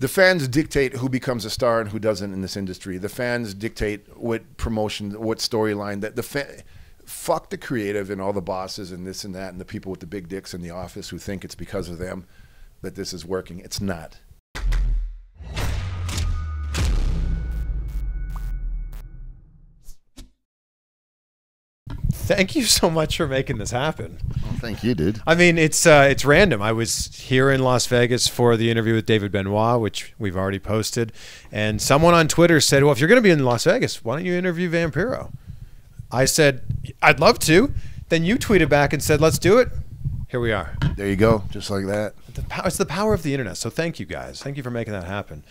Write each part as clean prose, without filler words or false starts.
The fans dictate who becomes a star and who doesn't in this industry. The fans dictate what promotion, what storyline. Fuck the creative and all the bosses and this and that and the people with the big dicks in the office who think it's because of them that this is working. It's not. Thank you so much for making this happen. Well, thank you, dude. I mean, it's random. I was here in Las Vegas for the interview with David Benoit, which we've already posted, and someone on Twitter said, well, if you're going to be in Las Vegas, why don't you interview Vampiro? I said, I'd love to. Then you tweeted back and said, let's do it. Here we are. There you go, just like that. It's the power of the internet, so thank you, guys. Thank you for making that happen.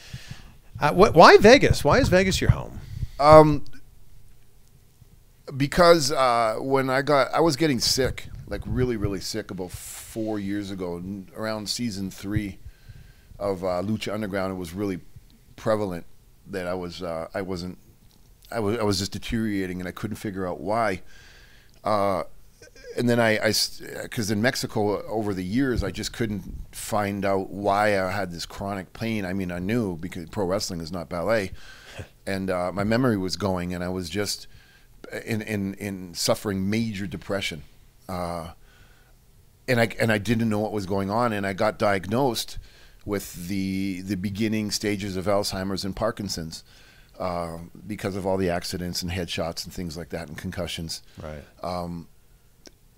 Why Vegas? Why is Vegas your home? Because when I was getting sick, like really, really sick about 4 years ago, around season 3 of Lucha Underground. It was really prevalent that I was just deteriorating and I couldn't figure out why. And then because in Mexico over the years, I just couldn't find out why I had this chronic pain. I mean, I knew because pro wrestling is not ballet, and my memory was going, and I was just in suffering major depression, and I didn't know what was going on, and I got diagnosed with the beginning stages of Alzheimer's and Parkinson's because of all the accidents and headshots and things like that and concussions. Right.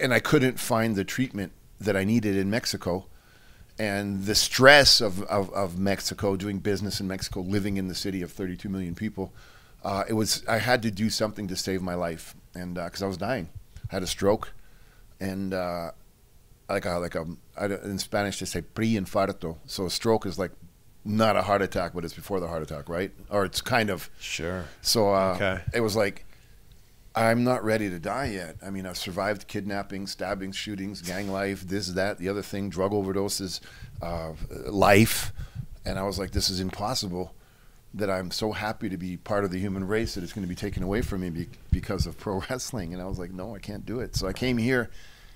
And I couldn't find the treatment that I needed in Mexico, and the stress of Mexico, doing business in Mexico, living in the city of 32 million people. I had to do something to save my life, and because I was dying, I had a stroke, and in Spanish they say pre-infarto. So a stroke is like not a heart attack, but it's before the heart attack, right? Or it's kind of. Sure. So okay. It was like, I'm not ready to die yet. I mean, I've survived kidnapping, stabbings, shootings, gang life, this, that, the other thing, drug overdoses, life, and I was like, this is impossible. That I'm so happy to be part of the human race that it's going to be taken away from me because of pro wrestling. And I was like, no, I can't do it. So I came here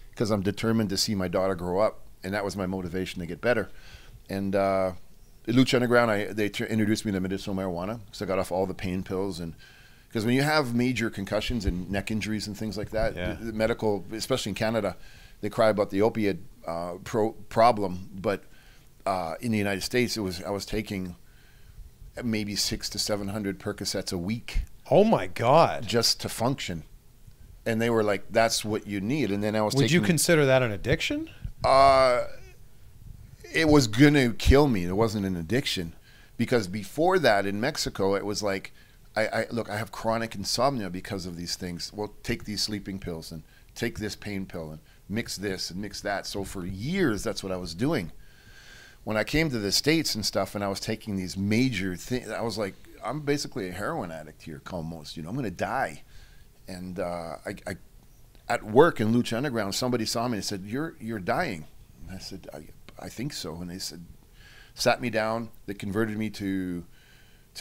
because I'm determined to see my daughter grow up, and that was my motivation to get better. And Lucha Underground, they introduced me to medicinal marijuana, so I got off all the pain pills. And because when you have major concussions and neck injuries and things like that, yeah. the medical, especially in Canada, they cry about the opiate problem. But in the United States, I was taking maybe 600 to 700 Percocets a week. Oh my God! Just to function, and they were like, "That's what you need." And then I was. Would you consider that an addiction? It was gonna kill me. It wasn't an addiction, because before that in Mexico, it was like, I have chronic insomnia because of these things. Well, take these sleeping pills and take this pain pill and mix this and mix that. So for years, that's what I was doing. When I came to the States and stuff, and I was taking these major things, I was like, I'm basically a heroin addict here, almost. You know, I'm going to die. And at work in Lucha Underground, somebody saw me and said, "You're dying." And I said, I think so. And they sat me down. They converted me to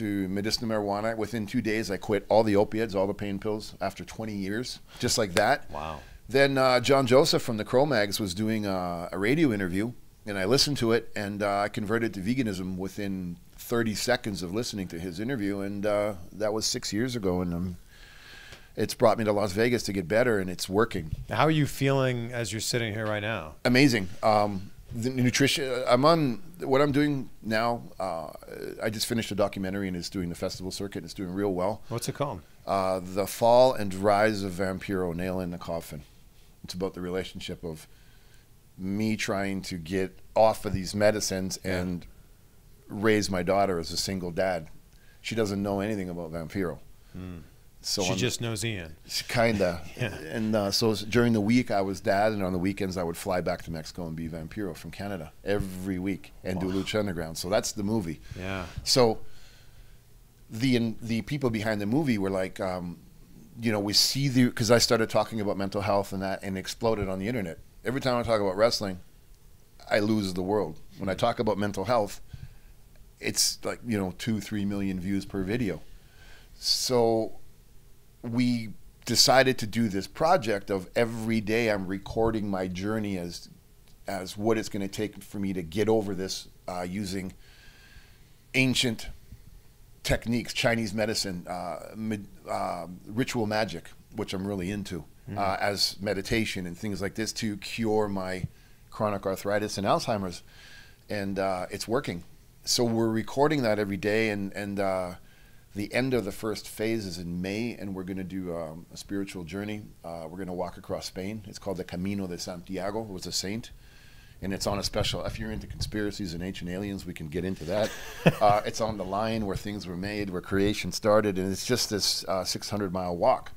medicinal marijuana. Within 2 days, I quit all the opiates, all the pain pills, after 20 years, just like that. Wow. Then John Joseph from the Cro-Mags was doing a radio interview. And I listened to it, and I converted to veganism within 30 seconds of listening to his interview, and that was 6 years ago, and it's brought me to Las Vegas to get better, and it's working. How are you feeling as you're sitting here right now? Amazing. The nutrition, what I'm doing now, I just finished a documentary, and it's doing the festival circuit, and it's doing real well. What's it called? The Fall and Rise of Vampiro, Nail in the Coffin. It's about the relationship of me trying to get off of these medicines and raise my daughter as a single dad. She doesn't know anything about Vampiro. So she just knows Ian. Kinda. Yeah. And so during the week I was dad, and on the weekends I would fly back to Mexico and be Vampiro from Canada every week and do Lucha Underground. So that's the movie. Yeah. So the people behind the movie were like, you know, we see because I started talking about mental health and that, and exploded on the internet. Every time I talk about wrestling, I lose the world. When I talk about mental health, it's like, you know, 2-3 million views per video. So we decided to do this project of every day I'm recording my journey as what it's going to take for me to get over this using ancient techniques, Chinese medicine, ritual magic, which I'm really into, as meditation and things like this to cure my chronic arthritis and Alzheimer's. And it's working. So we're recording that every day, and the end of the first phase is in May, and we're going to do a spiritual journey. We're going to walk across Spain. It's called the Camino de Santiago. It was a saint. And it's on a special, if you're into conspiracies and ancient aliens, we can get into that. It's on the line where things were made, where creation started, and it's just this 600-mile walk.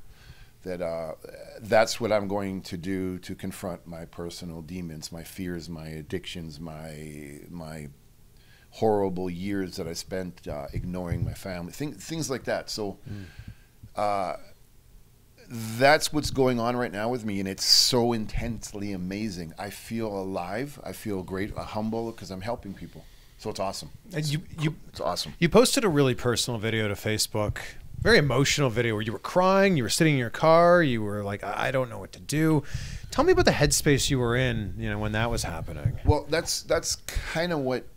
That's what I'm going to do to confront my personal demons, my fears, my addictions, my horrible years that I spent ignoring my family, things like that. So that's what's going on right now with me, and it's so intensely amazing. I feel alive. I feel great, humble, because I'm helping people. So it's awesome. And it's awesome. You posted a really personal video to Facebook, very emotional video where you were crying, you were sitting in your car, you were like, I don't know what to do. Tell me about the headspace you were in, when that was happening. Well, that's kind of what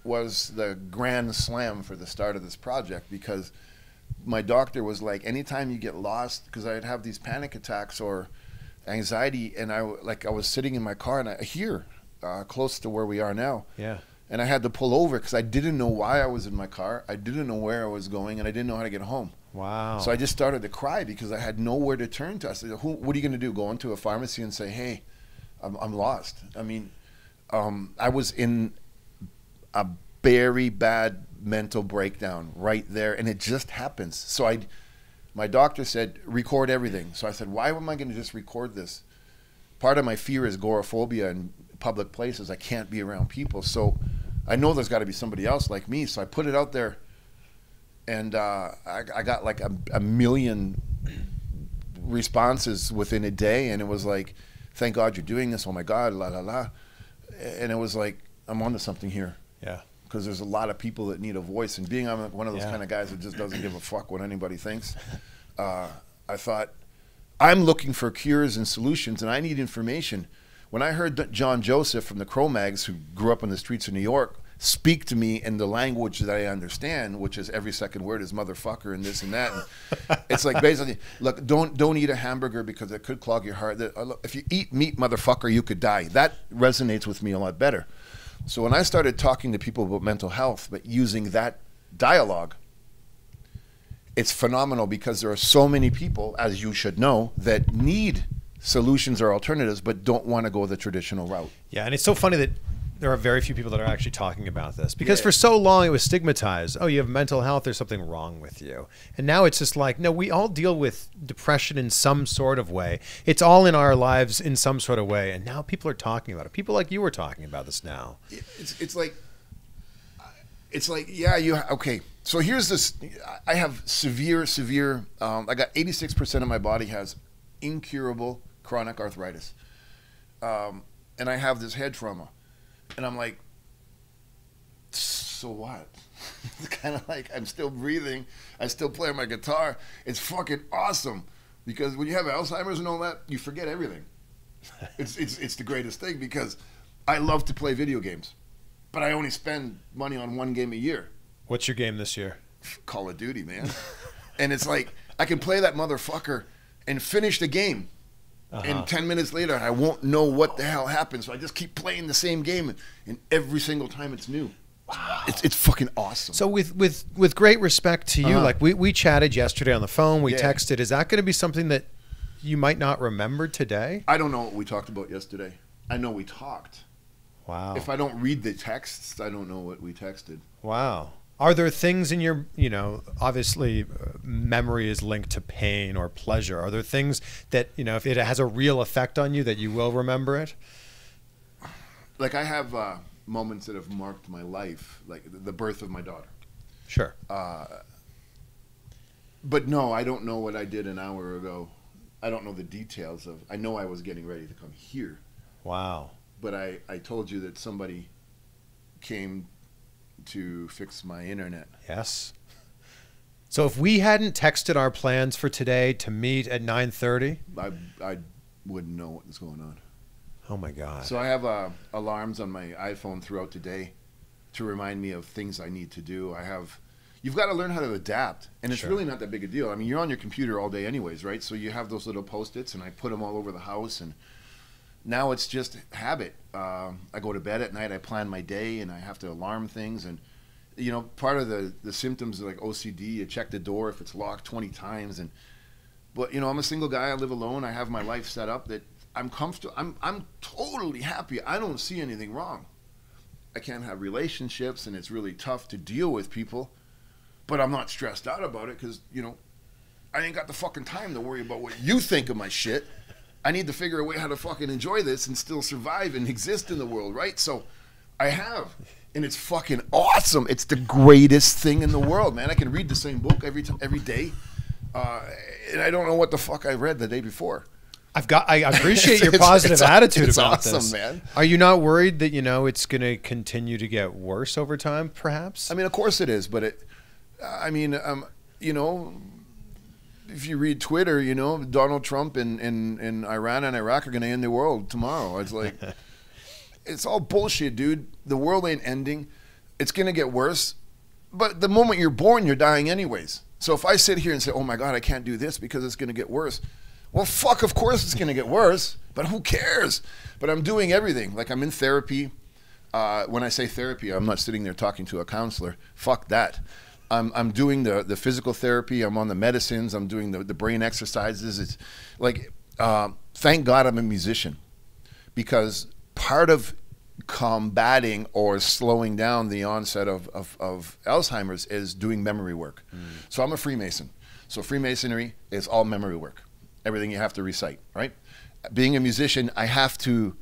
was the grand slam for the start of this project, because my doctor was like, anytime you get lost, because I'd have these panic attacks or anxiety, and I was sitting in my car, and here, close to where we are now. Yeah. And I had to pull over because I didn't know why I was in my car. I didn't know where I was going, and I didn't know how to get home. Wow. So I just started to cry because I had nowhere to turn to. I said, what are you going to do? Go into a pharmacy and say, hey, I'm lost. I mean, I was in a very bad mental breakdown right there, and it just happens. So my doctor said, record everything. So I said, why am I going to just record this? Part of my fear is agoraphobia in public places. I can't be around people. So I know there's got to be somebody else like me. So I put it out there, and I got like a million responses within a day, and it was like, thank God you're doing this. Oh my God, la la la. And it was like, I'm onto something here. Yeah. Because there's a lot of people that need a voice, and being I'm one of those kind of guys that just doesn't give a fuck what anybody thinks, I thought, I'm looking for cures and solutions, and I need information. When I heard John Joseph from the Cro-Mags, who grew up in the streets of New York, speak to me in the language that I understand, which is every second word is motherfucker and this and that. And it's like, basically, look, don't eat a hamburger because it could clog your heart. If you eat meat, motherfucker, you could die. That resonates with me a lot better. So when I started talking to people about mental health, but using that dialogue, it's phenomenal, because there are so many people, as you should know, that need solutions or alternatives but don't want to go the traditional route. Yeah, and it's so funny that there are very few people that are actually talking about this, because for so long it was stigmatized. Oh, you have mental health, there's something wrong with you. And now it's just like, no, we all deal with depression in some sort of way. It's all in our lives in some sort of way. And now people are talking about it. People like you are talking about this now. It's like, yeah, okay. So here's this, I have severe, I got 86% of my body has incurable chronic arthritis. And I have this head trauma. And I'm like, so what? It's kind of like, I'm still breathing. I still play my guitar. It's fucking awesome. Because when you have Alzheimer's and all that, you forget everything. It's the greatest thing, because I love to play video games. But I only spend money on one game a year. What's your game this year? Call of Duty, man. And it's like, I can play that motherfucker and finish the game. And 10 minutes later, I won't know what the hell happened. So I just keep playing the same game, and every single time it's new. Wow. It's fucking awesome. So with great respect to you, like we chatted yesterday on the phone, we texted. Is that going to be something that you might not remember today? I don't know what we talked about yesterday. I know we talked. Wow. If I don't read the texts, I don't know what we texted. Wow. Are there things in your, obviously memory is linked to pain or pleasure. Are there things that, if it has a real effect on you, that you will remember it? Like, I have moments that have marked my life, like the birth of my daughter. Sure. But no, I don't know what I did an hour ago. I don't know the details of, I know I was getting ready to come here. Wow. But I told you that somebody came to fix my internet. Yes. So if we hadn't texted our plans for today to meet at 9:30, I wouldn't know what was going on. Oh my God. So I have alarms on my iPhone throughout the day to remind me of things I need to do. You've got to learn how to adapt, and it's really not that big a deal. I mean, you're on your computer all day anyways, right? So you have those little Post-its, and I put them all over the house, and now it's just habit. I go to bed at night, I plan my day, and I have to alarm things, and you know, part of the symptoms are like OCD. You check the door if it's locked 20 times, but you know, I'm a single guy. I live alone. I have my life set up that I'm comfortable. I'm totally happy. I don't see anything wrong. I can't have relationships, and it's really tough to deal with people. But I'm not stressed out about it because, you know, I ain't got the fucking time to worry about what you think of my shit. I need to figure a way how to fucking enjoy this and still survive and exist in the world, right? So I have, and it's fucking awesome. It's the greatest thing in the world, man. I can read the same book every day, and I don't know what the fuck I read the day before. I appreciate your positive attitude about awesome, this. Man. Are you not worried that, you know, it's going to continue to get worse over time, perhaps? I mean, of course it is, but you know, if you read Twitter, you know, Donald Trump and Iran and Iraq are going to end the world tomorrow. It's like, it's all bullshit, dude. The world ain't ending. It's going to get worse. But the moment you're born, you're dying anyways. So if I sit here and say, oh my God, I can't do this because it's going to get worse. Well, fuck, of course it's going to get worse, but who cares? But I'm doing everything. Like, I'm in therapy. When I say therapy, I'm not sitting there talking to a counselor. Fuck that. I'm doing the physical therapy. I'm on the medicines. I'm doing the brain exercises. It's like, thank God I'm a musician, because part of combating or slowing down the onset of Alzheimer's is doing memory work. So I'm a Freemason. So Freemasonry is all memory work. Everything you have to recite, right? Being a musician, I have to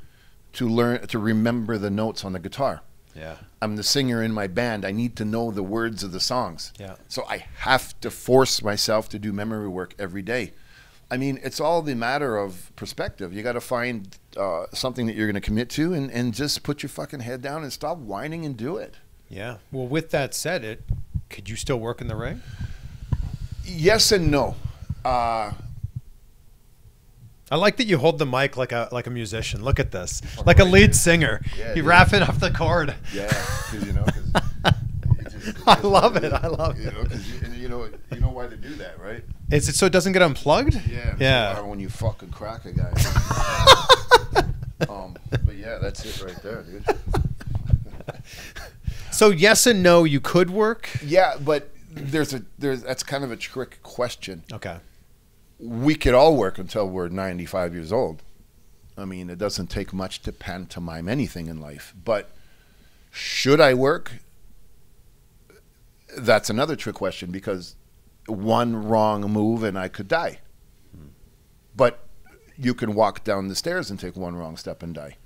learn to remember the notes on the guitar. Yeah. I'm the singer in my band. I need to know the words of the songs. Yeah. So I have to force myself to do memory work every day. I mean, it's all the matter of perspective. You got to find something that you're going to commit to, and just put your fucking head down and stop whining and do it. Yeah. Well, with that said, could you still work in the ring? Yes and no. I like that you hold the mic like a musician. Look at this, like a lead singer. Yeah, you wrap it off the chord. Yeah, because you know. I love it. I love it. You know, because you know why they do that, right? Is it so it doesn't get unplugged? Yeah. Yeah. So when you fucking crack a guy. But yeah, that's it right there, dude. So yes and no, you could work. Yeah, but that's kind of a trick question. Okay. We could all work until we're 95 years old. I mean, it doesn't take much to pantomime anything in life. But should I work? That's another trick question, because one wrong move and I could die. But you can walk down the stairs and take one wrong step and die.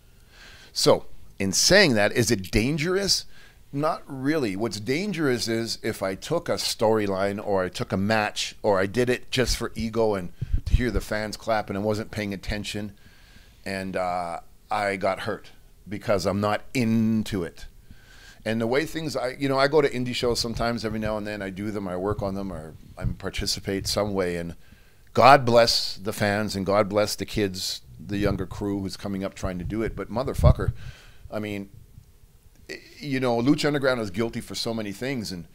So in saying that, is it dangerous? Not really. What's dangerous is if I took a storyline, or I took a match, or I did it just for ego and to hear the fans clapping and wasn't paying attention, and I got hurt because I'm not into it. And the way things, I go to indie shows sometimes every now and then. I do them, I work on them, or I participate some way. And God bless the fans, and God bless the kids, the younger crew who's coming up trying to do it. But motherfucker, I mean, you know, Lucha Underground is guilty for so many things. And,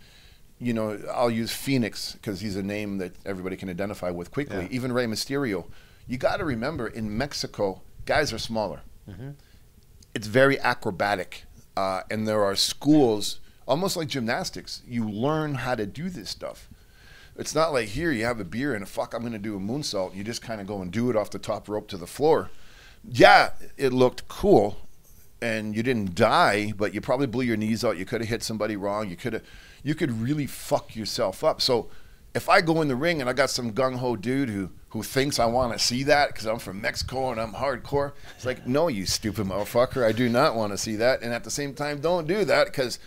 you know, I'll use Phoenix because he's a name that everybody can identify with quickly. Yeah. Even Rey Mysterio. You got to remember, in Mexico, guys are smaller. Mm-hmm. It's very acrobatic. And there are schools, almost like gymnastics. You learn how to do this stuff. It's not like here you have a beer and I'm going to do a moonsault. You just kind of go and do it off the top rope to the floor. Yeah, it looked cool. And you didn't die, but you probably blew your knees out. You could have hit somebody wrong. You could really fuck yourself up. So if I go in the ring and I got some gung-ho dude who thinks I want to see that because I'm from Mexico and I'm hardcore, it's like, no, you stupid motherfucker. I do not want to see that. And at the same time, don't do that, because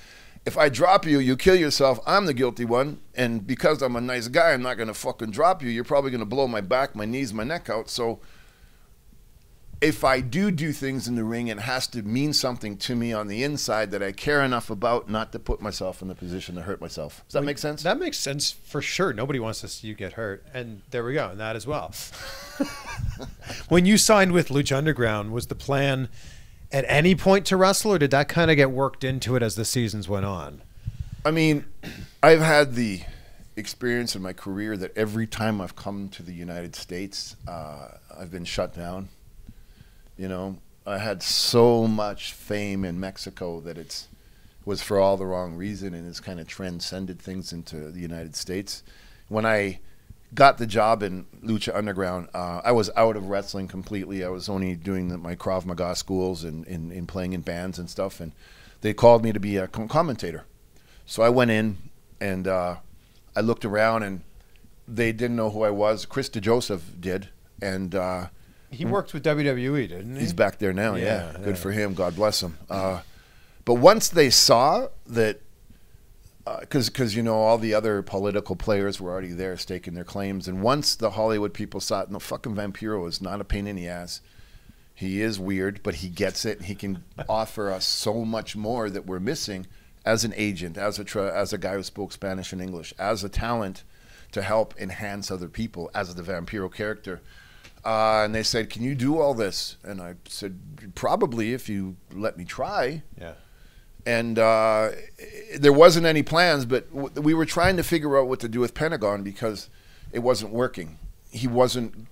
if I drop you, you kill yourself. I'm the guilty one. And because I'm a nice guy, I'm not going to fucking drop you. You're probably going to blow my back, my knees, my neck out. So if I do things in the ring, it has to mean something to me on the inside that I care enough about not to put myself in the position to hurt myself. Does that make sense? That makes sense for sure. Nobody wants to see you get hurt. And there we go. And that as well. When you signed with Lucha Underground, was the plan at any point to wrestle, or did that kind of get worked into it as the seasons went on? I mean, I've had the experience in my career that every time I've come to the United States, I've been shut down. You know, I had so much fame in Mexico that it was for all the wrong reason, and it's kind of transcended things into the United States. When I got the job in Lucha Underground, I was out of wrestling completely. I was only doing my Krav Maga schools and playing in bands and stuff, and they called me to be a commentator. So I went in, and I looked around, and they didn't know who I was. Chris DeJoseph did, and he worked with WWE, didn't he? He's back there now, yeah. Good for him. God bless him. But once they saw that, because you know, all the other political players were already there staking their claims, and once the Hollywood people saw it, no, fucking Vampiro is not a pain in the ass. He is weird, but he gets it. He can offer us so much more that we're missing as an agent, as a guy who spoke Spanish and English, as a talent to help enhance other people, as the Vampiro character. And they said, "Can you do all this?" And I said, "Probably, if you let me try." Yeah. And there wasn't any plans, but we were trying to figure out what to do with Pentagon because it wasn't working. He wasn't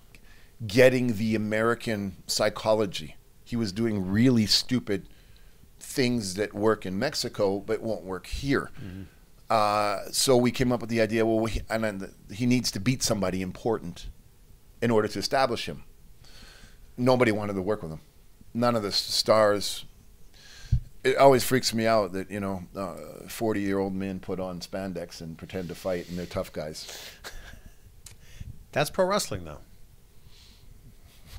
getting the American psychology. He was doing really stupid things that work in Mexico but won't work here. Mm-hmm. So we came up with the idea, well, he needs to beat somebody important in order to establish him. Nobody wanted to work with him. None of the stars. It always freaks me out that, you know, 40-year-old men put on spandex and pretend to fight, and they're tough guys. That's pro wrestling, though.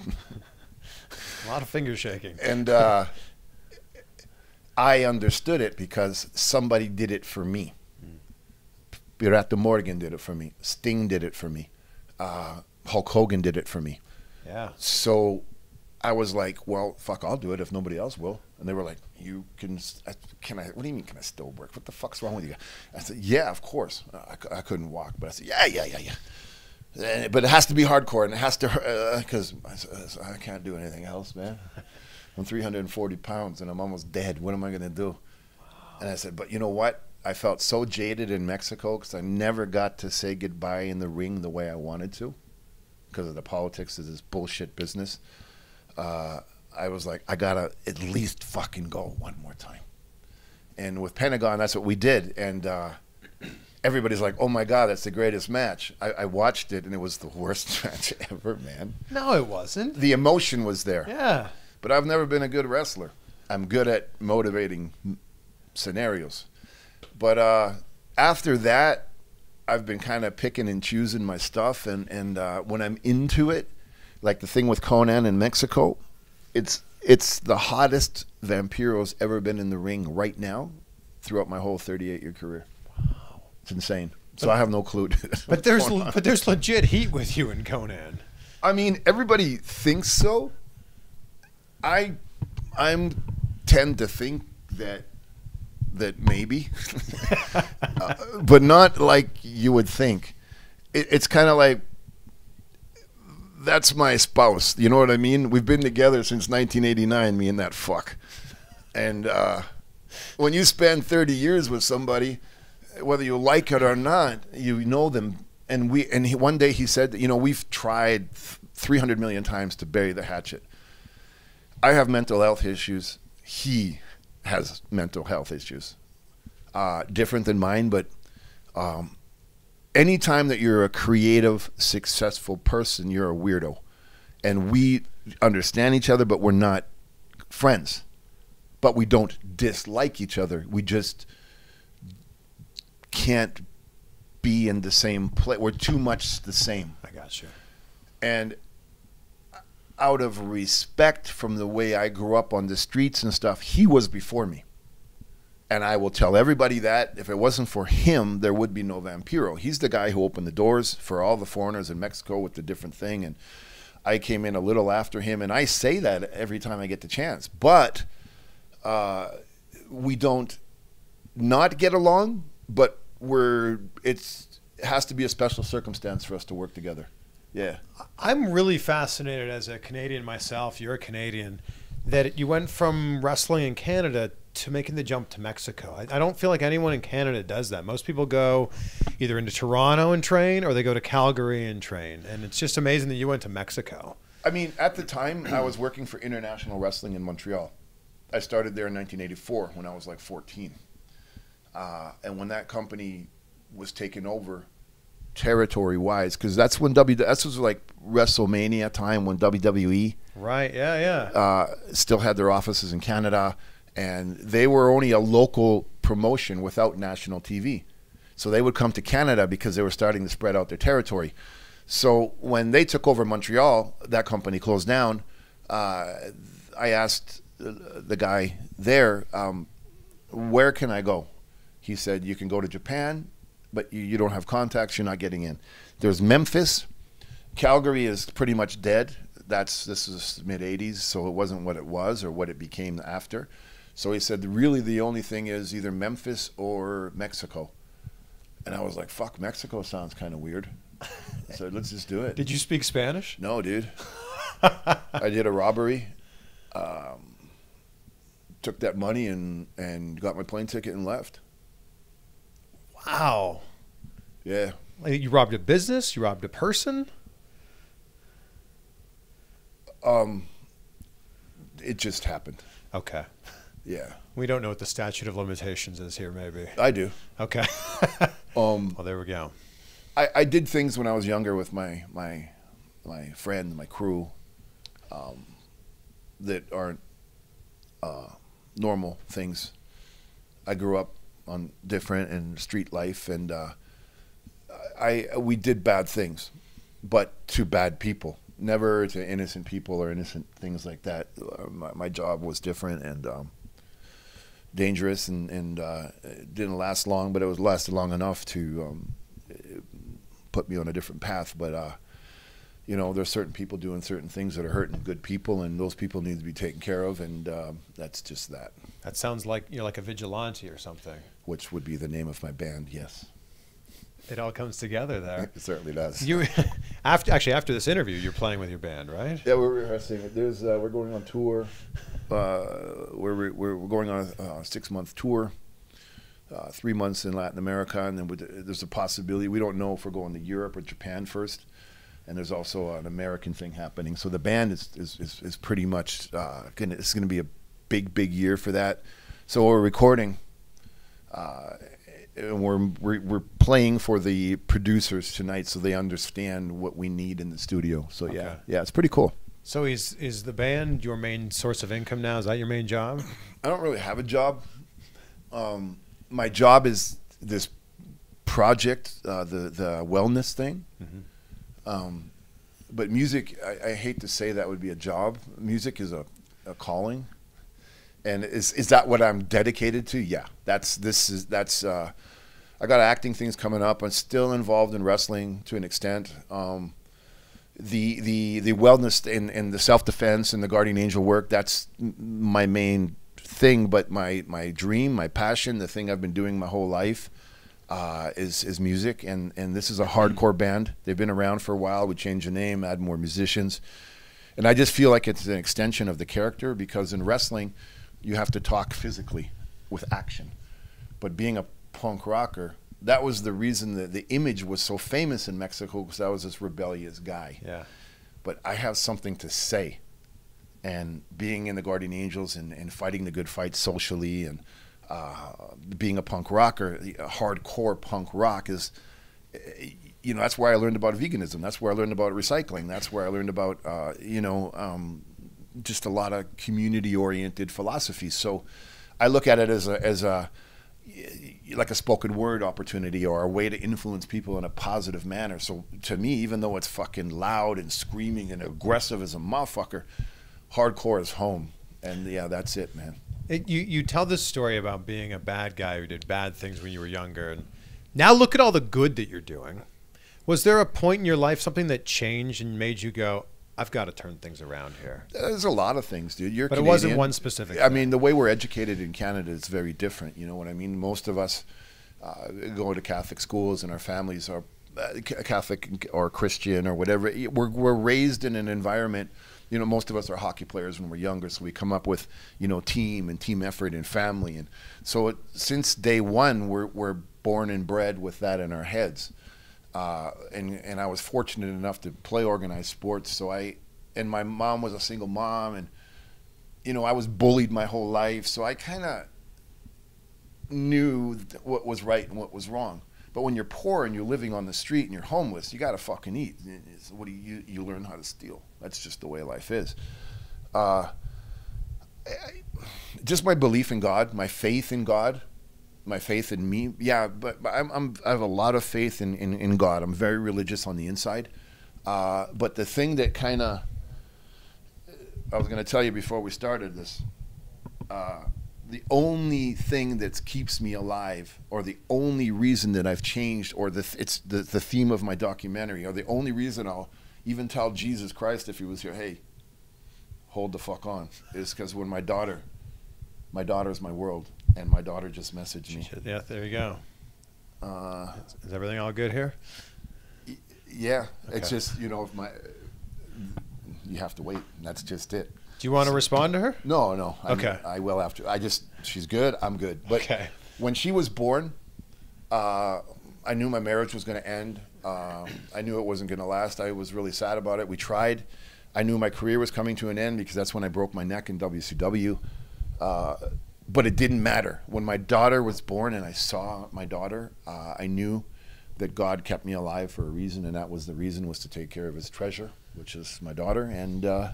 A lot of finger shaking. And I understood it because somebody did it for me. Pirata Morgan did it for me. Sting did it for me. Hulk Hogan did it for me. Yeah. So I was like, well, fuck, I'll do it if nobody else will. And they were like, you can I, what do you mean, can I still work? What the fuck's wrong with you? I said, yeah, of course. I couldn't walk, but I said, yeah. But it has to be hardcore, and it has to, because I can't do anything else, man. I'm 340 pounds, and I'm almost dead. What am I going to do? Wow. And I said, but you know what? I felt so jaded in Mexico because I never got to say goodbye in the ring the way I wanted to because of the politics of this bullshit business. I was like, I gotta at least fucking go one more time. And with Pentagon, that's what we did. And everybody's like, oh my God, that's the greatest match. I watched it, and it was the worst match ever, man. No, it wasn't. The emotion was there. Yeah. But I've never been a good wrestler. I'm good at motivating scenarios. But after that, I've been kind of picking and choosing my stuff. And when I'm into it, like the thing with Conan in Mexico, it's the hottest Vampiro's ever been in the ring right now throughout my whole 38-year career. Wow. It's insane. So I have no clue. But there's legit heat with you in Conan. I mean, everybody thinks so. I'm tend to think that maybe, but not like you would think. It's kind of like, that's my spouse. You know what I mean? We've been together since 1989, me and that fuck. And when you spend 30 years with somebody, whether you like it or not, you know them. And one day he said, you know, we've tried 300 million times to bury the hatchet. I have mental health issues. He has mental health issues. Different than mine, but anytime that you're a creative, successful person, you're a weirdo. And we understand each other, but we're not friends. But we don't dislike each other. We just can't be in the same place. We're too much the same. I got you. And out of respect from the way I grew up on the streets and stuff, he was before me. And I will tell everybody that if it wasn't for him, there would be no Vampiro. He's the guy who opened the doors for all the foreigners in Mexico with the different thing. And I came in a little after him. And I say that every time I get the chance. But we don't not get along, but it has to be a special circumstance for us to work together. Yeah. I'm really fascinated as a Canadian myself. You're a Canadian. that you went from wrestling in Canada to making the jump to Mexico. I don't feel like anyone in Canada does that. Most people go either into Toronto and train, or they go to Calgary and train. And it's just amazing that you went to Mexico. I mean, at the time, I was working for International Wrestling in Montreal. I started there in 1984 when I was like 14. And when that company was taken over, territory-wise, because that's when this was like WrestleMania time, when WWE Right, yeah. Still had their offices in Canada, and they were only a local promotion without national TV. So they would come to Canada because they were starting to spread out their territory. So when they took over Montreal, that company closed down. I asked the guy there, where can I go? He said, you can go to Japan, but you don't have contacts, you're not getting in. There's Memphis. Calgary is pretty much dead. This is mid-'80s, so it wasn't what it was or what it became after. So he said, really the only thing is either Memphis or Mexico. And I was like, fuck, Mexico sounds kind of weird. So let's just do it. Did you speak Spanish? No, dude. I did a robbery. Took that money and got my plane ticket and left. Wow. Yeah. Like, you robbed a business? You robbed a person? It just happened. Okay. Yeah. We don't know what the statute of limitations is here, maybe. I do. Okay. Well, there we go. I did things when I was younger with my friend, my crew, that aren't normal things. I grew up on different and street life, and we did bad things, but to bad people. Never to innocent people or innocent things like that. My job was different and dangerous, and it didn't last long, but it was lasted long enough to put me on a different path. But you know, there's certain people doing certain things that are hurting good people, and those people need to be taken care of, and that's just that. That sounds like you're like a vigilante or something. Which would be the name of my band, yes. It all comes together there. It certainly does. You, after this interview, you're playing with your band, right? Yeah, we're rehearsing. We're going on tour. We're going on a 6-month tour. 3 months in Latin America, and then there's a possibility. We don't know if we're going to Europe or Japan first. And there's also an American thing happening. So the band is pretty much it's going to be a big year for that. So we're recording. And we're playing for the producers tonight, so they understand what we need in the studio. So Okay. yeah, it's pretty cool. So is the band your main source of income now? Is that your main job? I don't really have a job. My job is this project, the wellness thing. Mm-hmm. But music, I hate to say that would be a job. Music is a calling. And is that what I'm dedicated to? Yeah, that's I got acting things coming up. I'm still involved in wrestling to an extent. The wellness and the self-defense and the guardian angel work, that's my main thing. But my dream, my passion, the thing I've been doing my whole life is music. And this is a hardcore band. They've been around for a while. We changed the name, add more musicians. And I just feel like it's an extension of the character, because in wrestling, you have to talk physically with action. But being a punk rocker, that was the reason that the image was so famous in Mexico, because I was this rebellious guy. Yeah. But I have something to say. And being in the Guardian Angels and fighting the good fight socially, and being a punk rocker, a hardcore punk rock is, you know, that's where I learned about veganism. That's where I learned about recycling. That's where I learned about, just a lot of community-oriented philosophies. So I look at it as like a spoken word opportunity, or a way to influence people in a positive manner. So to me, even though it's fucking loud and screaming and aggressive as a motherfucker, hardcore is home. And yeah, that's it, man. You tell this story about being a bad guy who did bad things when you were younger, and now look at all the good that you're doing. Was there a point in your life, something that changed and made you go, I've got to turn things around here? There's a lot of things, dude. You're but Canadian. It wasn't one specific thing. I mean, the way we're educated in Canada is very different. You know what I mean? Most of us go to Catholic schools, and our families are Catholic or Christian or whatever. We're raised in an environment you know, most of us are hockey players when we're younger, so we come up with, you know, team and team effort and family. And so since day one, we're born and bred with that in our heads. And I was fortunate enough to play organized sports. So and my mom was a single mom, and, you know, I was bullied my whole life. So I kind of knew what was right and what was wrong. But when you're poor and you're living on the street and you're homeless, you got to fucking eat. What do you learn how to steal? That's just the way life is. Just my belief in God, my faith in God, my faith in me. Yeah, but I have a lot of faith in God. I'm very religious on the inside. But the thing that kind of, I was going to tell you before we started this, the only thing that keeps me alive, or the only reason that I've changed, or it's the theme of my documentary, or the only reason I'll even tell Jesus Christ if he was here, hey, hold the fuck on, is because when my daughter's my world, and my daughter just messaged me. Yeah, there you go. Is everything all good here? Yeah, okay. It's just, you know, you have to wait, and that's just it. Do you want to respond to her? No. Okay. I will after. She's good. I'm good. But okay. When she was born, I knew my marriage was going to end. I knew it wasn't going to last. I was really sad about it. We tried. I knew my career was coming to an end because that's when I broke my neck in WCW. But it didn't matter. When my daughter was born and I saw my daughter, I knew that God kept me alive for a reason, and that was the reason, was to take care of his treasure, which is my daughter. And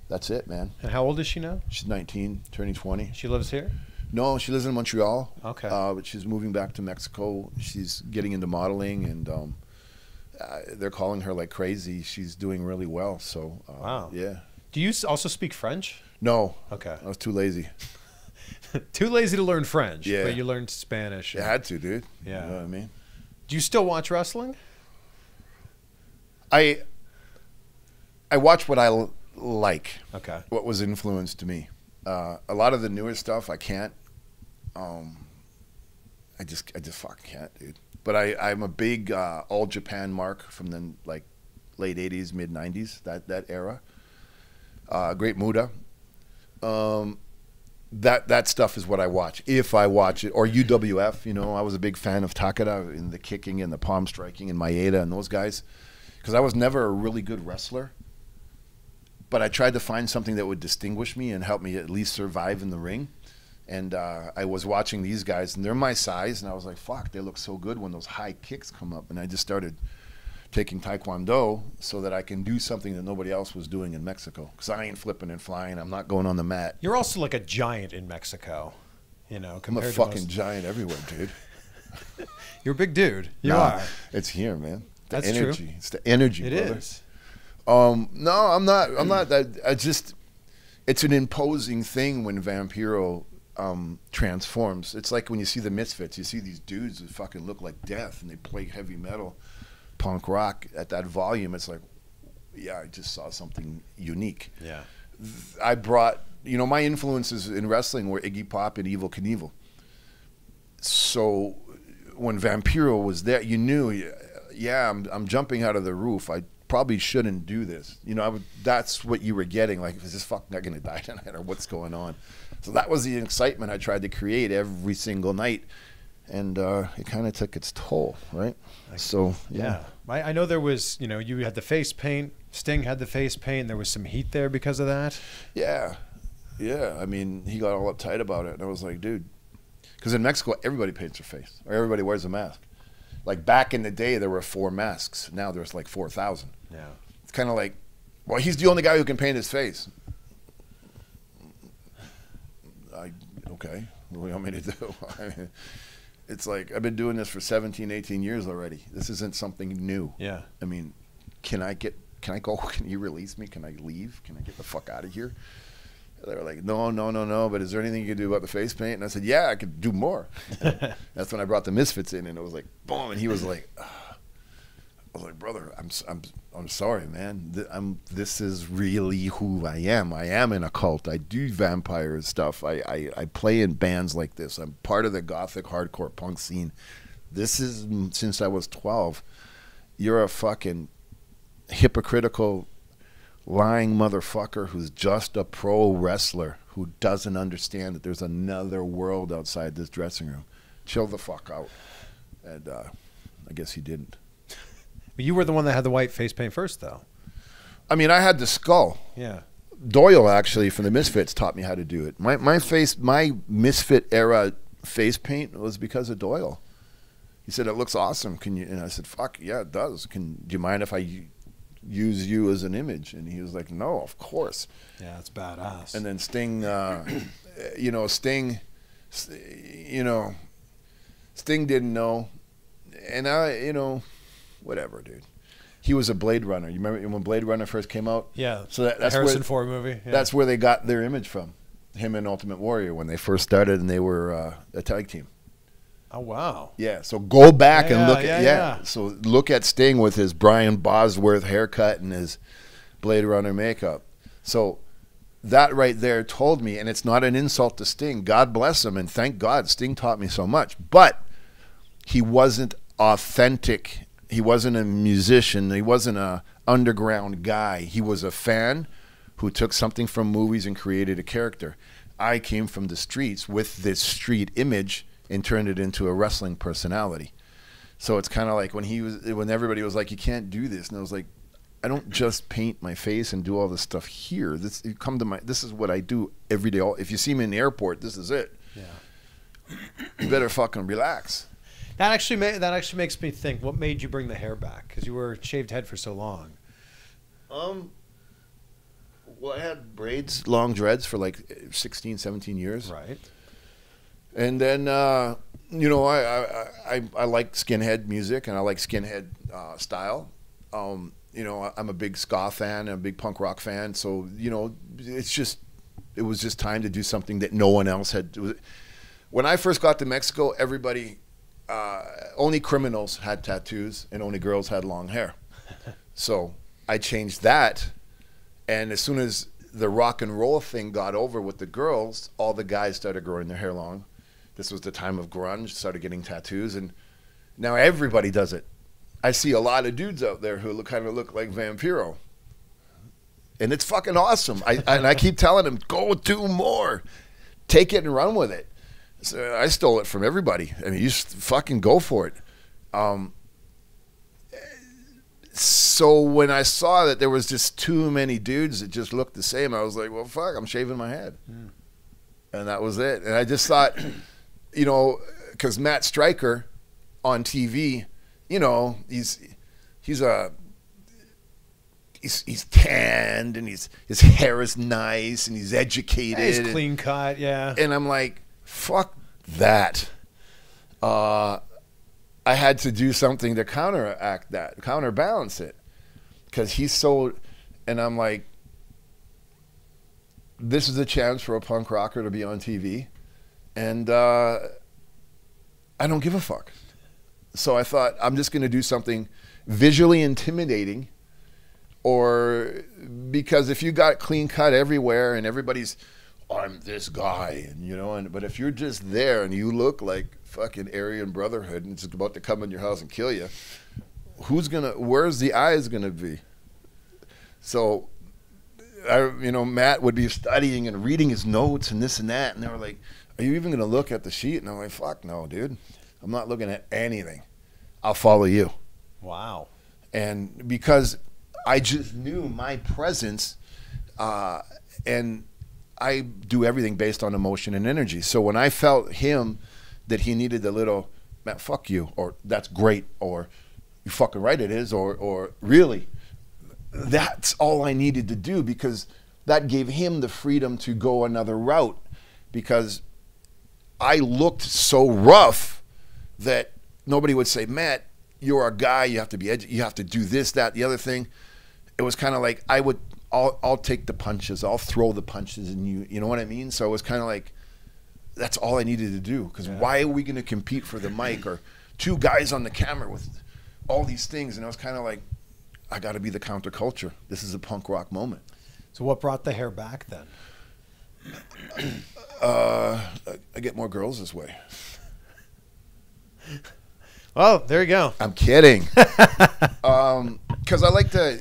that's it, man. And how old is she now? She's 19, turning 20. She lives here? No, she lives in Montreal. Okay. But she's moving back to Mexico. She's getting into modeling, and they're calling her like crazy. She's doing really well. So, wow. Yeah. Do you also speak French? No. Okay. I was too lazy. Too lazy to learn French. Yeah. But you learned Spanish. You had to, dude. Yeah. You know what I mean? Do you still watch wrestling? I watch what I like. Okay. What was influenced to me. A lot of the newer stuff I can't. I just fucking can't, dude. But I'm a big All Japan mark from the like late 80s, mid 90s, that era. Great Muda. That stuff is what I watch, if I watch it. Or UWF, you know, I was a big fan of Takada in the kicking and the palm striking and Maeda and those guys, because I was never a really good wrestler, but I tried to find something that would distinguish me and help me at least survive in the ring. And I was watching these guys, and they're my size, and I was like, fuck, they look so good when those high kicks come up. And I just started taking Taekwondo so that I can do something that nobody else was doing in Mexico. Because I ain't flipping and flying. I'm not going on the mat. You're also like a giant in Mexico, you know. I'm a fucking giant everywhere, dude. You're a big dude. You are. It's here, man. That's energy. true. It's the energy, It brother. is. No, I'm not. It's an imposing thing when Vampiro transforms. It's like when you see the Misfits, you see these dudes that fucking look like death, and they play heavy metal, punk rock at that volume. It's like, yeah, I just saw something unique. Yeah. I brought, you know, my influences in wrestling were Iggy Pop and Evel Knievel. So when Vampiro was there, you knew, yeah, I'm jumping out of the roof. I probably shouldn't do this. You know, that's what you were getting. Like, is this fucking not going to die tonight, or what's going on? So that was the excitement I tried to create every single night. And it kind of took its toll, right? So, yeah. I know there was, you know, you had the face paint. Sting had the face paint. There was some heat there because of that. Yeah. Yeah. I mean, he got all uptight about it. And I was like, dude. Because in Mexico, everybody paints their face. Or everybody wears a mask. Like, back in the day, there were 4 masks. Now there's like 4,000. Yeah. It's kind of like, well, he's the only guy who can paint his face. Okay. What do you want me to do? I mean, it's like, I've been doing this for 17, 18 years already. This isn't something new. Yeah. I mean, can I go? Can you release me? Can I leave? Can I get the fuck out of here? They were like, no. But is there anything you can do about the face paint? And I said, yeah, I could do more. That's when I brought the Misfits in, and it was like, boom. And he was like, I was like, brother, I'm sorry, man. This is really who I am. I am in a cult. I do vampire stuff. I play in bands like this. I'm part of the gothic hardcore punk scene. This is since I was 12. You're a fucking hypocritical lying motherfucker who's just a pro wrestler who doesn't understand that there's another world outside this dressing room. Chill the fuck out. And I guess he didn't. But you were the one that had the white face paint first, though. I mean, I had the skull. Yeah. Doyle, actually, from the Misfits, taught me how to do it. My Misfit era face paint was because of Doyle. He said, it looks awesome. Can you? And I said, fuck, yeah, it does. Do you mind if I use you as an image? And he was like, no, of course. Yeah, it's badass. And then Sting, Sting didn't know. And whatever, dude. He was a Blade Runner. You remember when Blade Runner first came out? Yeah. So that's Harrison Ford movie. Yeah. That's where they got their image from. Him and Ultimate Warrior when they first started, and they were a tag team. Oh wow. Yeah. So go back and look at yeah. So look at Sting with his Brian Bosworth haircut and his Blade Runner makeup. So that right there told me, and it's not an insult to Sting. God bless him, and thank God Sting taught me so much. But he wasn't authentic. He wasn't a musician. He wasn't a underground guy. He was a fan who took something from movies and created a character. I came from the streets with this street image and turned it into a wrestling personality. So it's kind of like when everybody was like, you can't do this. And I was like, I don't just paint my face and do all this stuff here. This is what I do every day. If you see me in the airport, this is it. Yeah. You better fucking relax. That actually makes me think. What made you bring the hair back? Because you were shaved head for so long. Well, I had braids, long dreads for like 16, 17 years. Right. And then, I like skinhead music and I like skinhead style. I'm a big ska fan and a big punk rock fan. So, it was just time to do something that no one else had. When I first got to Mexico, only criminals had tattoos and only girls had long hair. So I changed that. And as soon as the rock and roll thing got over with the girls, all the guys started growing their hair long. This was the time of grunge, started getting tattoos, and now everybody does it. I see a lot of dudes out there who kind of look like Vampiro. And it's fucking awesome. I keep telling them, go do more. Take it and run with it. So I stole it from everybody. I mean, you just fucking go for it. So when I saw that there was just too many dudes that just looked the same, I was like, well, fuck, I'm shaving my head. Mm. And that was it. And I just thought, because Matt Stryker on TV, he's tanned and his hair is nice and he's educated. Yeah, he's clean cut, yeah. And I'm like, fuck that. I had to do something to counterbalance it. Because he's so, and I'm like, this is a chance for a punk rocker to be on TV. And I don't give a fuck. So I thought, I'm just going to do something visually intimidating. Or because if you got clean cut everywhere and everybody's, I'm this guy, but if you're just there and you look like fucking Aryan Brotherhood and it's about to come in your house and kill you, where's the eyes gonna be? So, Matt would be studying and reading his notes and this and that, and they were like, are you even gonna look at the sheet? And I'm like, fuck no, dude. I'm not looking at anything. I'll follow you. Wow. And because I just knew my presence, and I do everything based on emotion and energy. So when I felt him that he needed a little, man, fuck you, or that's great, or you fucking right it is, or really, that's all I needed to do, because that gave him the freedom to go another route, because I looked so rough that nobody would say, Matt, you're a guy, you have to be you have to do this, that, the other thing. It was kind of like I'll take the punches, I'll throw the punches, and you know what I mean? So it was kind of like, that's all I needed to do, because why are we going to compete for the mic, or two guys on the camera with all these things? And I was kind of like, I got to be the counterculture. This is a punk rock moment. So what brought the hair back then? I get more girls this way. Well, there you go. I'm kidding. Because I like to,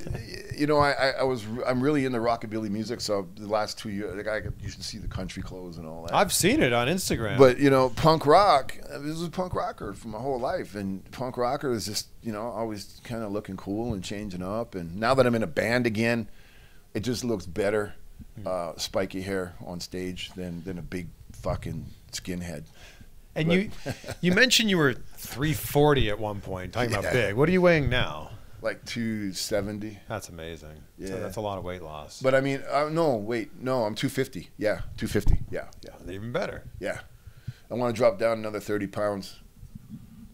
I'm really into rockabilly music. So the last 2 years, you should see the country clothes and all that. I've seen it on Instagram. But punk rock. This was a punk rocker for my whole life, and punk rocker is just always kind of looking cool and changing up. And now that I'm in a band again, it just looks better, spiky hair on stage than a big fucking skinhead. And you mentioned you were 340 at one point, talking about big. What are you weighing now? Like 270. That's amazing. Yeah. So that's a lot of weight loss. But I mean, no, I'm 250. Yeah, 250. Yeah. Even better. Yeah. I want to drop down another 30 pounds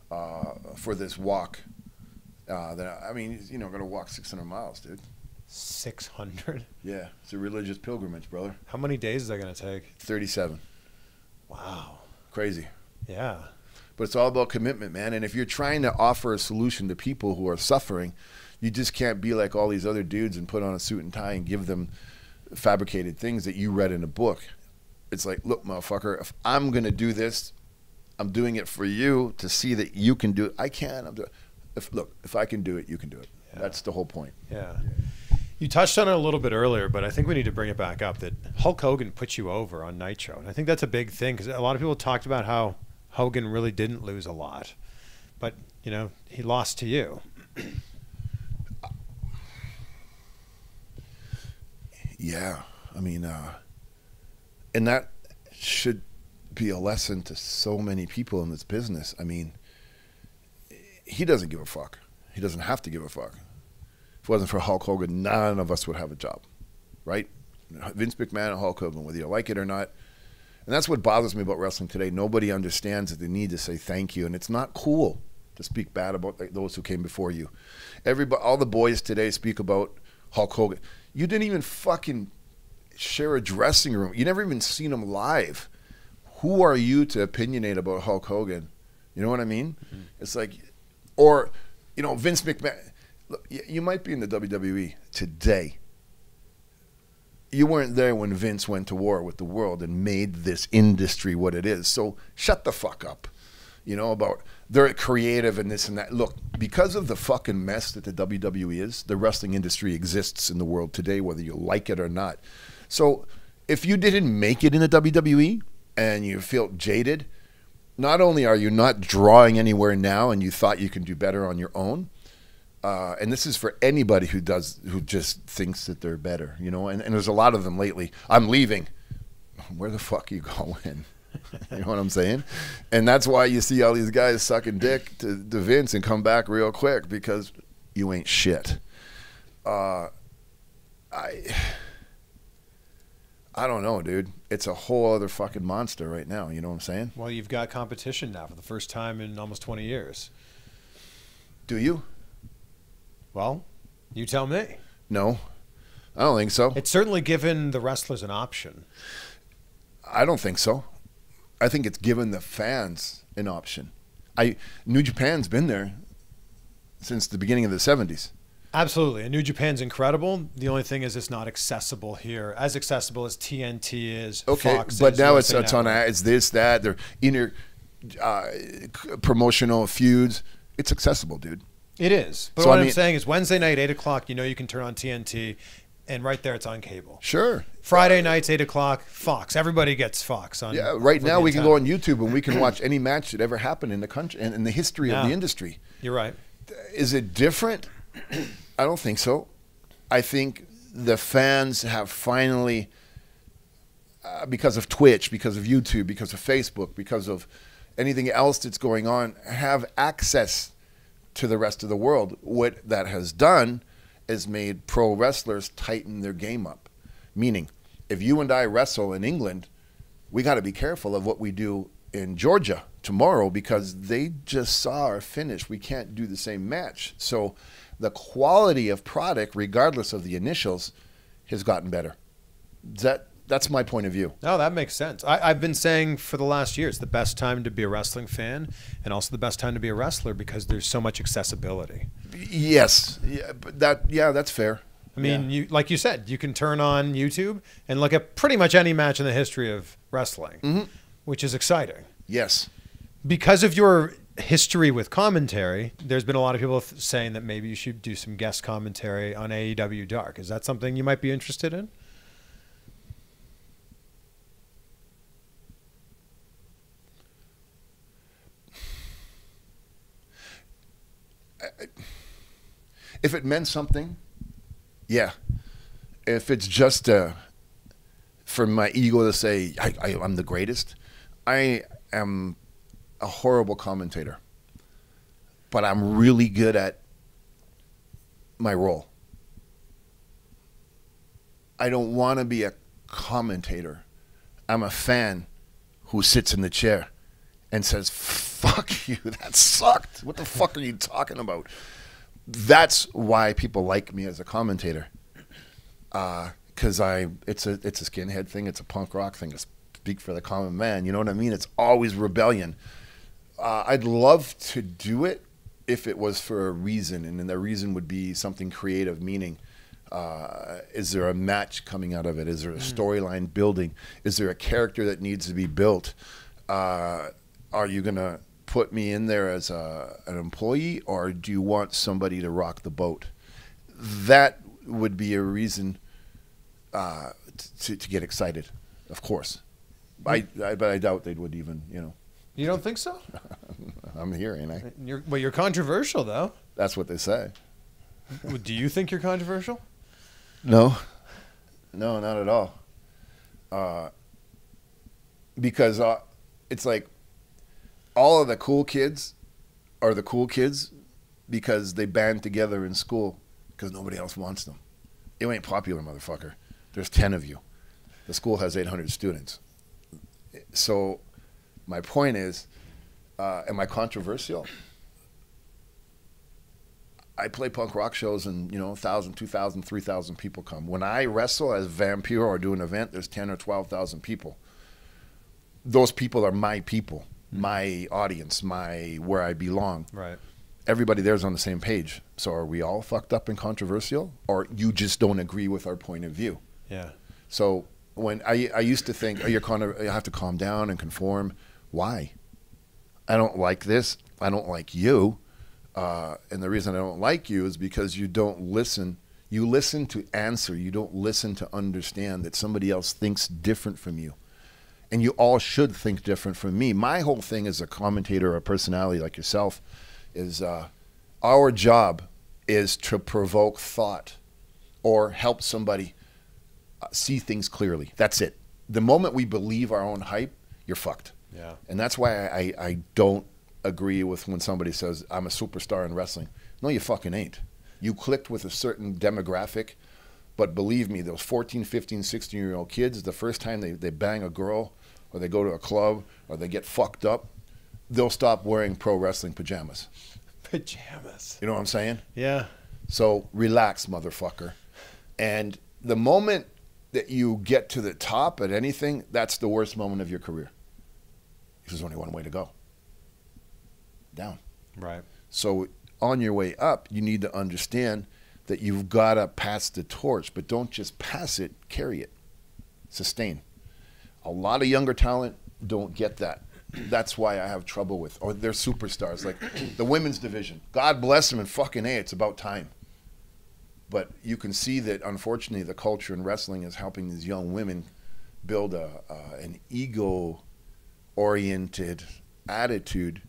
for this walk. I'm going to walk 600 miles, dude. 600? Yeah, it's a religious pilgrimage, brother. How many days is that going to take? 37. Wow. Crazy. Yeah. But it's all about commitment, man. And if you're trying to offer a solution to people who are suffering, you just can't be like all these other dudes and put on a suit and tie and give them fabricated things that you read in a book. It's like, look, motherfucker, if I'm going to do this, I'm doing it for you to see that you can do it. I can. If I can do it, you can do it. Yeah. That's the whole point. Yeah. You touched on it a little bit earlier, but I think we need to bring it back up that Hulk Hogan put you over on Nitro. And I think that's a big thing because a lot of people talked about how Hogan really didn't lose a lot. But, he lost to you. Yeah. I mean, and that should be a lesson to so many people in this business. I mean, he doesn't give a fuck. He doesn't have to give a fuck. If it wasn't for Hulk Hogan, none of us would have a job, right? Vince McMahon and Hulk Hogan, whether you like it or not. And that's what bothers me about wrestling today. Nobody understands that they need to say thank you, and it's not cool to speak bad about those who came before you. All the boys today speak about Hulk Hogan. You didn't even fucking share a dressing room. You never even seen him live. Who are you to opinionate about Hulk Hogan? You know what I mean? Mm-hmm. It's like, or Vince McMahon. Look, you might be in the WWE today. You weren't there when Vince went to war with the world and made this industry what it is. So shut the fuck up, about they're creative and this and that. Look, because of the fucking mess that the WWE is, the wrestling industry exists in the world today, whether you like it or not. So if you didn't make it in the WWE and you feel jaded, not only are you not drawing anywhere now and you thought you can do better on your own, and this is for anybody who just thinks that they're better, and there's a lot of them lately. I'm leaving. Where the fuck are you going? You know what I'm saying? And that's why you see all these guys sucking dick to Vince and come back real quick because you ain't shit. I don't know, dude. It's a whole other fucking monster right now. You know what I'm saying? Well, you've got competition now for the first time in almost 20 years. Do you? Well, you tell me. No, I don't think so. It's certainly given the wrestlers an option. I don't think so. I think it's given the fans an option. New Japan's been there since the beginning of the 70s. Absolutely. And New Japan's incredible. The only thing is it's not accessible here. As accessible as TNT is, okay, Fox but is, now USA it's on it's this, that, they're inner promotional feuds. It's accessible, dude. It is. But what I'm saying is Wednesday night, 8 o'clock, you can turn on TNT, and right there it's on cable. Sure. Friday nights, 8 o'clock, Fox. Everybody gets Fox on. Yeah, right now we can go on YouTube and we can watch any match that ever happened in the country and in the history of the industry. You're right. Is it different? I don't think so. I think the fans have finally, because of Twitch, because of YouTube, because of Facebook, because of anything else that's going on, have access to the rest of the world. What that has done is made pro wrestlers tighten their game up. Meaning, if you and I wrestle in England, we got to be careful of what we do in Georgia tomorrow because they just saw our finish. We can't do the same match. So the quality of product, regardless of the initials, has gotten better. That's my point of view. No, that makes sense. I've been saying for the last year, it's the best time to be a wrestling fan and also the best time to be a wrestler because there's so much accessibility. Yes. Yeah, but that's fair. I mean, like you said, you can turn on YouTube and look at pretty much any match in the history of wrestling, which is exciting. Yes. Because of your history with commentary, there's been a lot of people saying that maybe you should do some guest commentary on AEW Dark. Is that something you might be interested in? If it meant something, yeah. If it's just for my ego to say I'm the greatest, I am a horrible commentator, but I'm really good at my role. I don't want to be a commentator. I'm a fan who sits in the chair and says, "Fuck you, that sucked. What the fuck are you talking about?" That's why people like me as a commentator, because it's a skinhead thing, it's a punk rock thing, to speak for the common man. You know what I mean? It's always rebellion. I'd love to do it if it was for a reason, and then the reason would be something creative, meaning is there a match coming out of it? Is there a storyline building? Is there a character that needs to be built? Are you going to put me in there as an employee, or do you want somebody to rock the boat? That would be a reason to get excited, of course. But I doubt they would even, You don't think so? I'm here, ain't I? You're controversial, though. That's what they say. Do you think you're controversial? No, not at all. Because it's like all of the cool kids are the cool kids because they band together in school because nobody else wants them. You ain't popular, motherfucker. There's 10 of you. The school has 800 students. So my point is, am I controversial? I play punk rock shows and, 1,000, 2,000, 3,000 people come. When I wrestle as Vampiro or do an event, there's 10 or 12,000 people. Those people are my people, my audience, where I belong. Right. Everybody there's on the same page. So are we all fucked up and controversial, or you just don't agree with our point of view? Yeah. So when I used to think, you have to calm down and conform. Why? I don't like this. I don't like you. And the reason I don't like you is because you don't listen. You listen to answer. You don't listen to understand that somebody else thinks different from you. And you all should think different from me. My whole thing as a commentator or a personality like yourself is our job is to provoke thought or help somebody see things clearly. That's it. The moment we believe our own hype, you're fucked. Yeah. And that's why I don't agree with when somebody says, I'm a superstar in wrestling. No, you fucking ain't. You clicked with a certain demographic, but believe me, those 14, 15, 16-year-old kids, the first time they bang a girl or they go to a club or they get fucked up, they'll stop wearing pro wrestling pajamas. Pajamas. You know what I'm saying? Yeah. So relax, motherfucker. And the moment that you get to the top at anything, that's the worst moment of your career. There's only one way to go. Down. Right. So on your way up, you need to understand that you've got to pass the torch, but don't just pass it, carry it. Sustain. A lot of younger talent don't get that. That's why I have trouble with, or they're superstars, like the women's division. God bless them, and fucking A, it's about time. But you can see that, unfortunately, the culture in wrestling is helping these young women build an ego-oriented attitude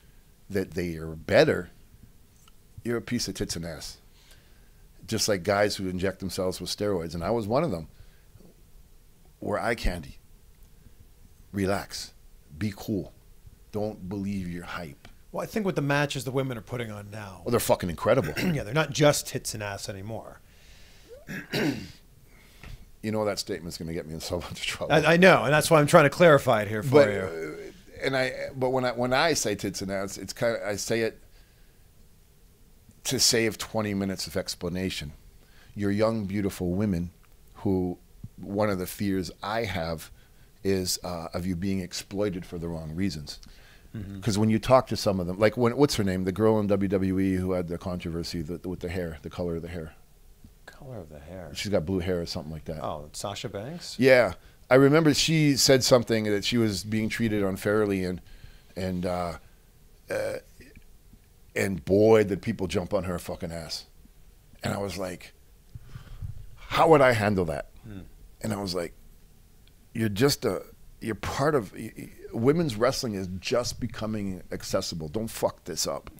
that they are better. You're a piece of tits and ass. Just like guys who inject themselves with steroids, and I was one of them. We're eye candy. Relax. Be cool. Don't believe your hype. Well, I think with the matches the women are putting on now. Well, they're fucking incredible. Yeah, they're not just tits and ass anymore. You know that statement's going to get me in so much trouble. I know, and that's why I'm trying to clarify it here for you. But when I say tits and ass, it's kind of, I say it to save 20 minutes of explanation. You're young, beautiful women who, one of the fears I have is of you being exploited for the wrong reasons. Because when you talk to some of them, like what's her name, the girl in WWE who had the controversy with the hair, the color of the hair. Color of the hair. She's got blue hair or something like that. Oh, Sasha Banks? Yeah. I remember she said something that she was being treated unfairly, and And boy, did people jump on her fucking ass. And I was like, how would I handle that? And I was like, you're part of, women's wrestling is just becoming accessible. Don't fuck this up.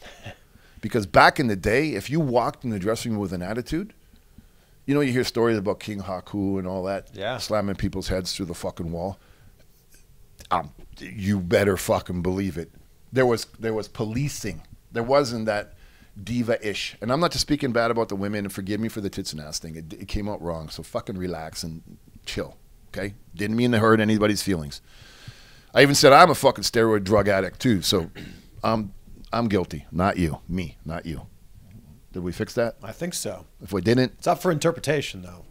Because back in the day, if you walked in the dressing room with an attitude, you hear stories about King Haku and all that, slamming people's heads through the fucking wall. You better fucking believe it. There was policing. There wasn't that diva-ish. And I'm not just speaking bad about the women, and forgive me for the tits and ass thing. It came out wrong. So fucking relax and chill, okay? Didn't mean to hurt anybody's feelings. I even said I'm a fucking steroid drug addict too. So I'm guilty. Not you. Me, not you. Did we fix that? I think so. If we didn't. It's up for interpretation, though.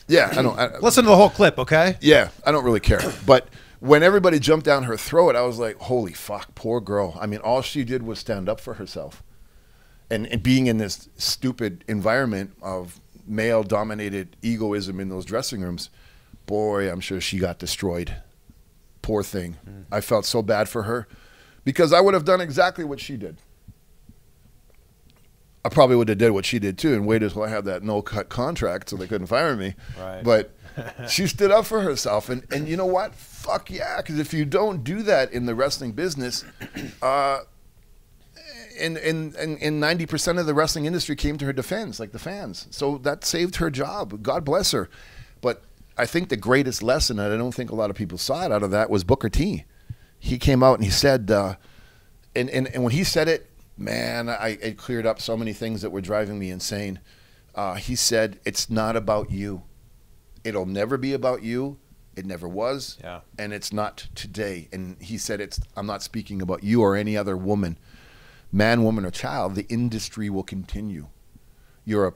Yeah, I don't. Listen to the whole clip, okay? Yeah, I don't really care. But when everybody jumped down her throat, I was like, holy fuck, poor girl. I mean, all she did was stand up for herself. And being in this stupid environment of male-dominated egoism in those dressing rooms, boy, I'm sure she got destroyed. Poor thing. I felt so bad for her because I would have done exactly what she did. I probably would have did what she did too and waited until I had that no-cut contract so they couldn't fire me. Right. But she stood up for herself. And you know what? Fuck yeah, because if you don't do that in the wrestling business, and 90% of the wrestling industry came to her defense, like the fans. So that saved her job. God bless her. But I think the greatest lesson, and I don't think a lot of people saw it out of that, was Booker T. He came out and he said, and when he said it, man, it cleared up so many things that were driving me insane. He said, it's not about you. It'll never be about you. It never was. Yeah. And it's not today. And he said, I'm not speaking about you or any other woman, man, woman, or child. The industry will continue. You're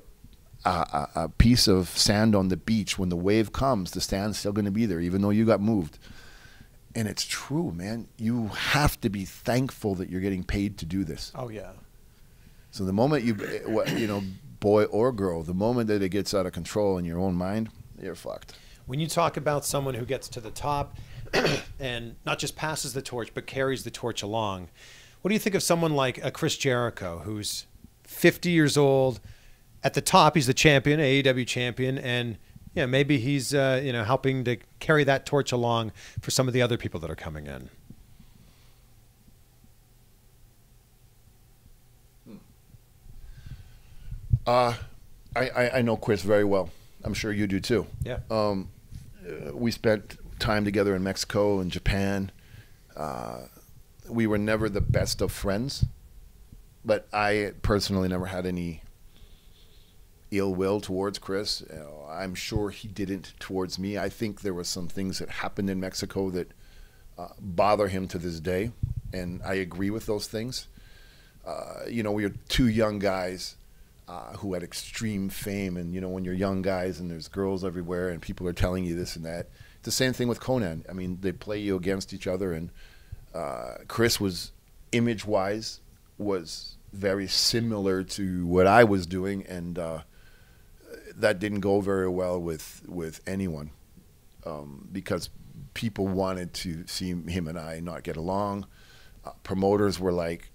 a piece of sand on the beach. When the wave comes, the sand's still going to be there, even though you got moved. And it's true, man. You have to be thankful that you're getting paid to do this. Oh, yeah. So the moment boy or girl, the moment that it gets out of control in your own mind, you're fucked. When you talk about someone who gets to the top and not just passes the torch, but carries the torch along, what do you think of someone like a Chris Jericho, who's 50 years old? At the top, he's the champion, AEW champion, and yeah, maybe he's helping to carry that torch along for some of the other people that are coming in. I know Chris very well. I'm sure you do too. Yeah. We spent time together in Mexico and Japan. We were never the best of friends, but I personally never had any ill will towards Chris. I'm sure he didn't towards me. I think there were some things that happened in Mexico that bother him to this day, and I agree with those things. We were two young guys who had extreme fame, and when you're young guys and there's girls everywhere and people are telling you this and that, it's the same thing with Conan. I mean, they play you against each other, and Chris was, image-wise, was very similar to what I was doing, and that didn't go very well with anyone because people wanted to see him and I not get along. Promoters were like,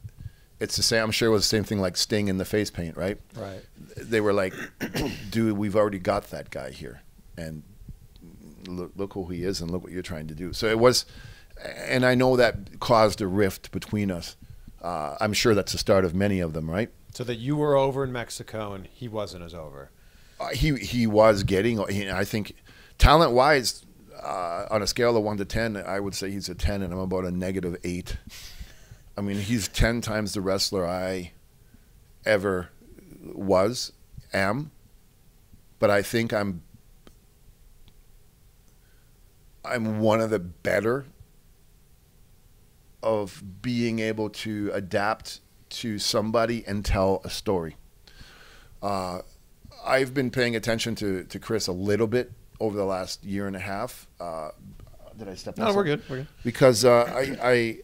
it's the same. I'm sure it was the same thing like Sting in the face paint, right? Right. They were like, dude, we've already got that guy here, and look who he is, and look what you're trying to do. So it was, and I know that caused a rift between us. I'm sure that's the start of many of them, right? So that you were over in Mexico and he wasn't as over. He was getting. I think talent-wise, on a scale of 1 to 10, I would say he's a 10, and I'm about a -8. I mean, he's 10 times the wrestler I ever am, but I think I'm one of the better of being able to adapt to somebody and tell a story. I've been paying attention to Chris a little bit over the last year and a half. Did I step? No, we're good. We're good. Because I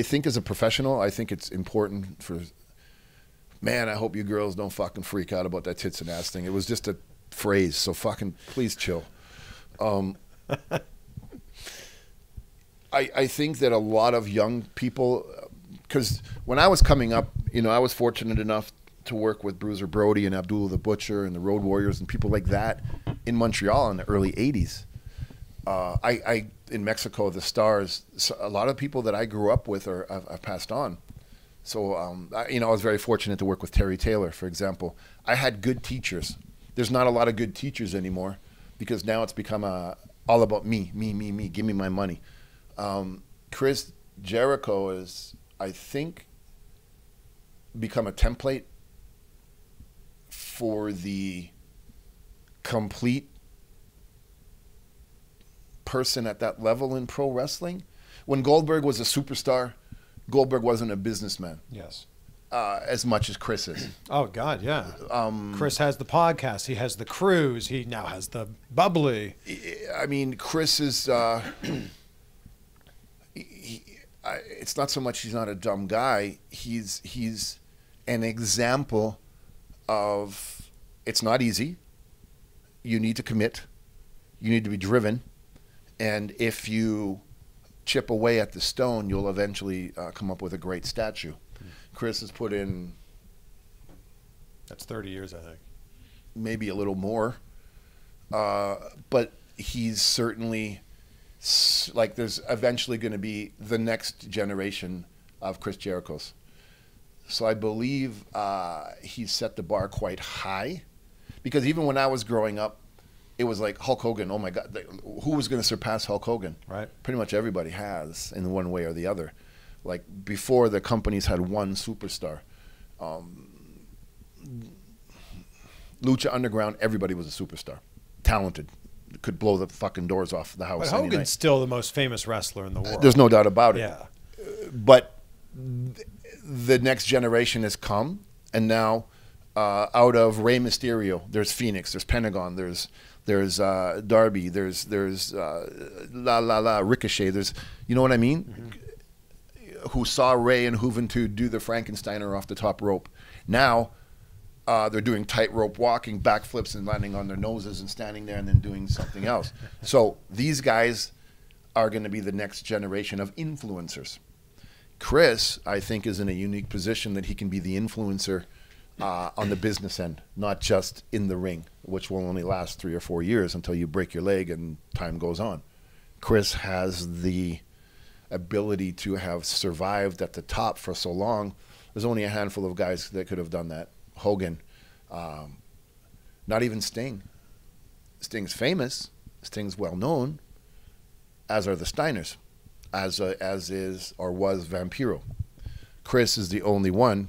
think as a professional, I think it's important for, man, I hope you girls don't fucking freak out about that tits and ass thing. It was just a phrase, so fucking please chill. I think that a lot of young people because when I was coming up, I was fortunate enough to work with Bruiser Brody and Abdullah the Butcher and the Road Warriors and people like that in Montreal in the early 80s. I in Mexico, the Stars, a lot of people that I grew up with I've passed on. So, I was very fortunate to work with Terry Taylor, for example. I had good teachers. There's not a lot of good teachers anymore because now it's become all about me, give me my money. Chris Jericho is, I think, become a template for the complete person at that level in pro wrestling. When Goldberg was a superstar, Goldberg wasn't a businessman. Yes. As much as Chris is. Oh, God, yeah. Chris has the podcast. He has the cruise. He now has the bubbly. I mean, Chris is... it's not so much he's not a dumb guy. He's an example of it's not easy. You need to commit. You need to be driven. And if you chip away at the stone, you'll eventually come up with a great statue. Chris has put in... That's 30 years, I think. Maybe a little more. But he's certainly... Like, there's eventually going to be the next generation of Chris Jerichos. So I believe he's set the bar quite high. Because even when I was growing up, it was like Hulk Hogan. Oh, my God. Who was going to surpass Hulk Hogan? Right. Pretty much everybody has in one way or the other. Like, before the companies had one superstar. Lucha Underground, everybody was a superstar. Talented. Could blow the fucking doors off the house. But Hogan's still the most famous wrestler in the world. There's no doubt about it. Yeah. But the next generation has come, and now out of Rey Mysterio, there's Phoenix, there's Pentagon, there's Darby, there's Ricochet, there's, you know what I mean? Mm-hmm. Who saw Rey and Juventud do the Frankensteiner off the top rope. Now they're doing tightrope walking, backflips, and landing on their noses and standing there and then doing something else. So these guys are going to be the next generation of influencers. Chris, I think, is in a unique position that he can be the influencer on the business end, not just in the ring, which will only last 3 or 4 years until you break your leg and time goes on. Chris has the ability to have survived at the top for so long. There's only a handful of guys that could have done that. Hogan, not even Sting. Sting's famous. Sting's well known, as are the Steiners, as is or was Vampiro. Chris is the only one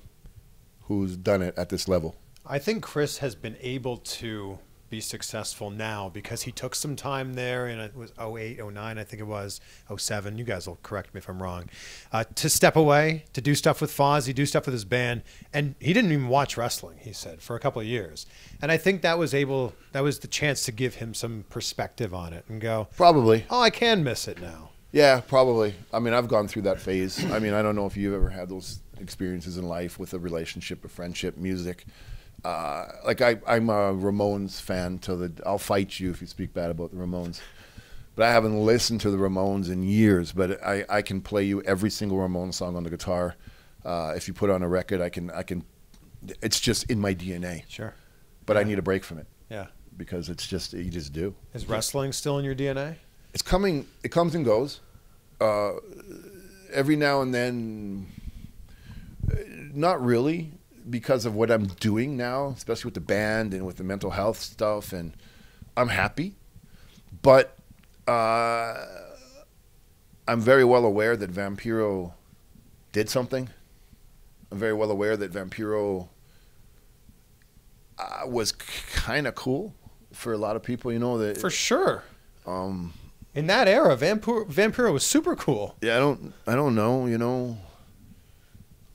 who's done it at this level. I think Chris has been able to be successful now because he took some time there, and it was 08, 09, I think it was, 07. You guys will correct me if I'm wrong. To step away, to do stuff with Fozzy, do stuff with his band, and he didn't even watch wrestling, he said, for a couple of years. And I think that was the chance to give him some perspective on it and go, probably, oh, I can miss it now. Yeah, probably. I mean, I've gone through that phase. I mean, I don't know if you've ever had those experiences in life with a relationship, a friendship, music. Like I'm a Ramones fan I'll fight you if you speak bad about the Ramones. But I haven't listened to the Ramones in years, but I can play you every single Ramones song on the guitar. If you put on a record, I can it's just in my DNA. Sure. But I need a break from it. Yeah. Because you just do. Is wrestling still in your DNA? It's coming, it comes and goes. Every now and then, not really, because of what I'm doing now, especially with the band and with the mental health stuff, and I'm happy. But I'm very well aware that Vampiro did something. I'm very well aware that Vampiro was kind of cool for a lot of people, you know. For sure. In that era, Vampiro was super cool. Yeah, I don't know, you know.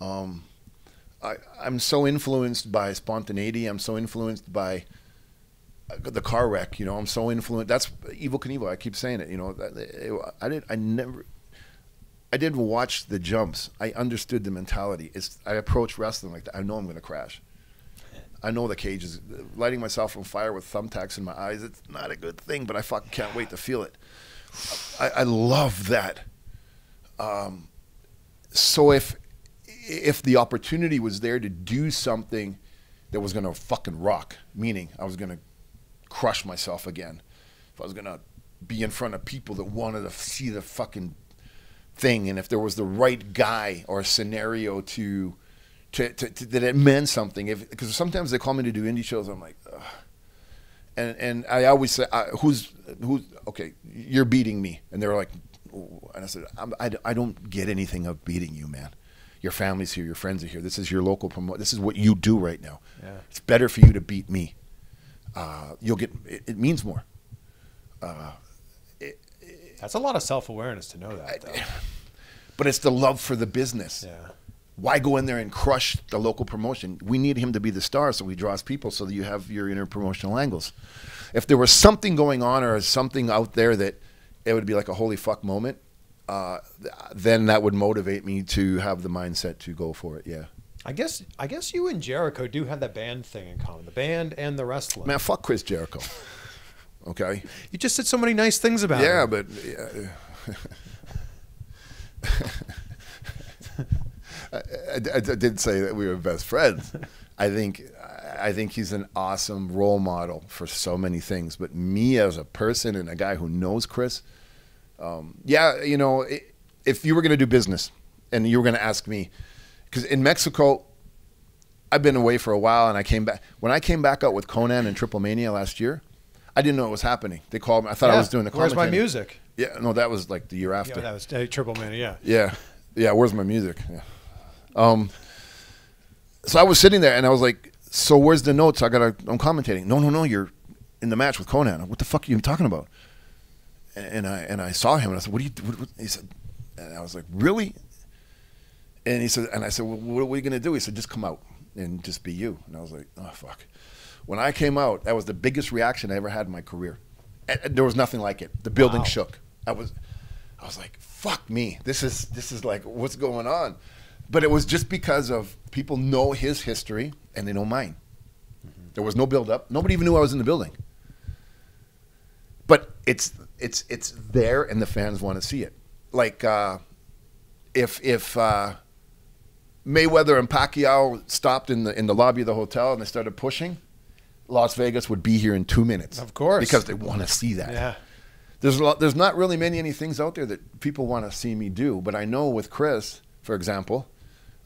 I'm so influenced by spontaneity. I'm so influenced by the car wreck. You know, I'm so influenced. That's Evel Knievel. I keep saying it. You know, I didn't watch the jumps. I understood the mentality. I approach wrestling like that. I know I'm going to crash. I know the cage is lighting myself on fire with thumbtacks in my eyes. It's not a good thing, but I fucking can't wait to feel it. I love that. So if if the opportunity was there to do something that was going to fucking rock, meaning I was going to crush myself again, if I was going to be in front of people that wanted to see the fucking thing, and if there was the right guy or scenario to that it meant something, because sometimes they call me to do indie shows, I'm like, ugh. And I always say, who's okay, you're beating me, and they're like, oh. And I said, I don't get anything of beating you, man. Your family's here, your friends are here. This is your local promote. This is what you do right now. Yeah. It's better for you to beat me. You'll get it means more. That's a lot of self-awareness to know that, though. But it's the love for the business. Yeah. Why go in there and crush the local promotion? We need him to be the star, so he draws people so that you have your inner promotional angles. If there was something going on or something out there that it would be like a holy fuck moment, then that would motivate me to have the mindset to go for it, yeah. I guess you and Jericho do have that band thing in common, the band and the wrestling. Man, fuck Chris Jericho. Okay? You just said so many nice things about him. Yeah, but... I did say that we were best friends. I think he's an awesome role model for so many things. But me as a person and a guy who knows Chris, yeah, you know, if you were going to do business and you were going to ask me, because in Mexico, I've been away for a while and I came back. When I came back out with Conan and Triple Mania last year, I didn't know it was happening. They called me. I thought I was doing the Where's my music? Yeah, no, that was like the year after. Yeah, that was Triple Mania, yeah. Yeah, where's my music? Yeah. So I was sitting there and I was like, so where's the notes? I'm commentating. No, you're in the match with Conan. What the fuck are you talking about? And I saw him and I said, what? He said, and I was like, really? And he said, and I said, well, what are we going to do? He said, just come out and just be you. And I was like, oh, fuck. When I came out, that was the biggest reaction I ever had in my career. There was nothing like it. The building shook. I was like, fuck me. This is like, what's going on? But it was just because of people know his history and they know mine. Mm-hmm. There was no build-up. Nobody even knew I was in the building. But it's there and the fans want to see it. Like if Mayweather and Pacquiao stopped in the lobby of the hotel and they started pushing, Las Vegas would be here in 2 minutes. Of course. Because they want to see that. Yeah. There's not really many things out there that people want to see me do. But I know with Chris, for example,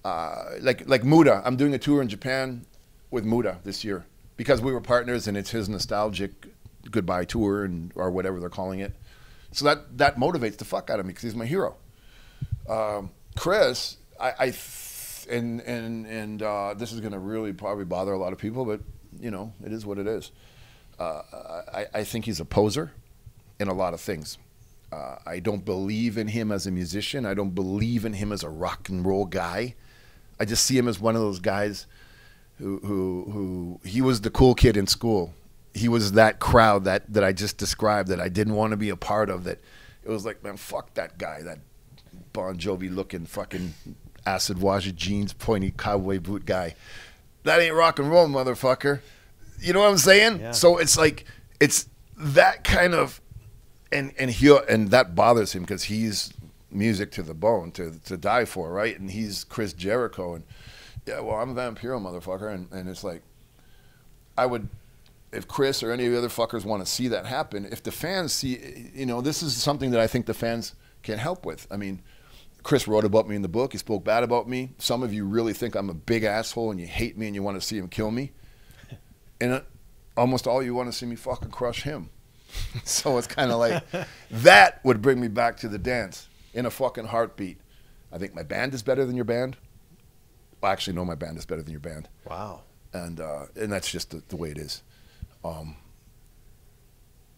like Muda, I'm doing a tour in Japan with Muda this year because we were partners and it's his nostalgic goodbye tour or whatever they're calling it. So that motivates the fuck out of me because he's my hero. Chris, this is going to really probably bother a lot of people, but you know, it is what it is. I think he's a poser in a lot of things. I don't believe in him as a musician. I don't believe in him as a rock and roll guy. I just see him as one of those guys who he was the cool kid in school. He was that crowd that I just described that I didn't want to be a part of. That it was like, man, fuck that guy, that Bon Jovi looking fucking acid wash jeans, pointy cowboy boot guy. That ain't rock and roll, motherfucker. You know what I'm saying? Yeah. So it's like it's that kind of. And that bothers him because he's music to the bone to die for, right? And he's Chris Jericho, and yeah, well, I'm a Vampiro, motherfucker, and it's like, I would, if Chris or any of the other fuckers want to see that happen, if the fans see, you know, this is something that I think the fans can help with. I mean, Chris wrote about me in the book. He spoke bad about me. Some of you really think I'm a big asshole and you hate me and you want to see him kill me, and almost all you want to see me fucking crush him. So it's kind of like that would bring me back to the dance in a fucking heartbeat. I think my band is better than your band. Well, actually, no, my band is better than your band. Wow. And that's just the way it is.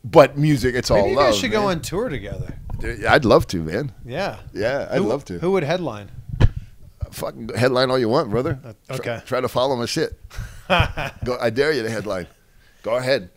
But music, it's all love. Maybe you guys should go on tour together. I'd love to, man. Yeah. Yeah, I'd love to. Who would headline? Fucking headline all you want, brother. Okay. Try to follow my shit. I dare you to headline. Go ahead.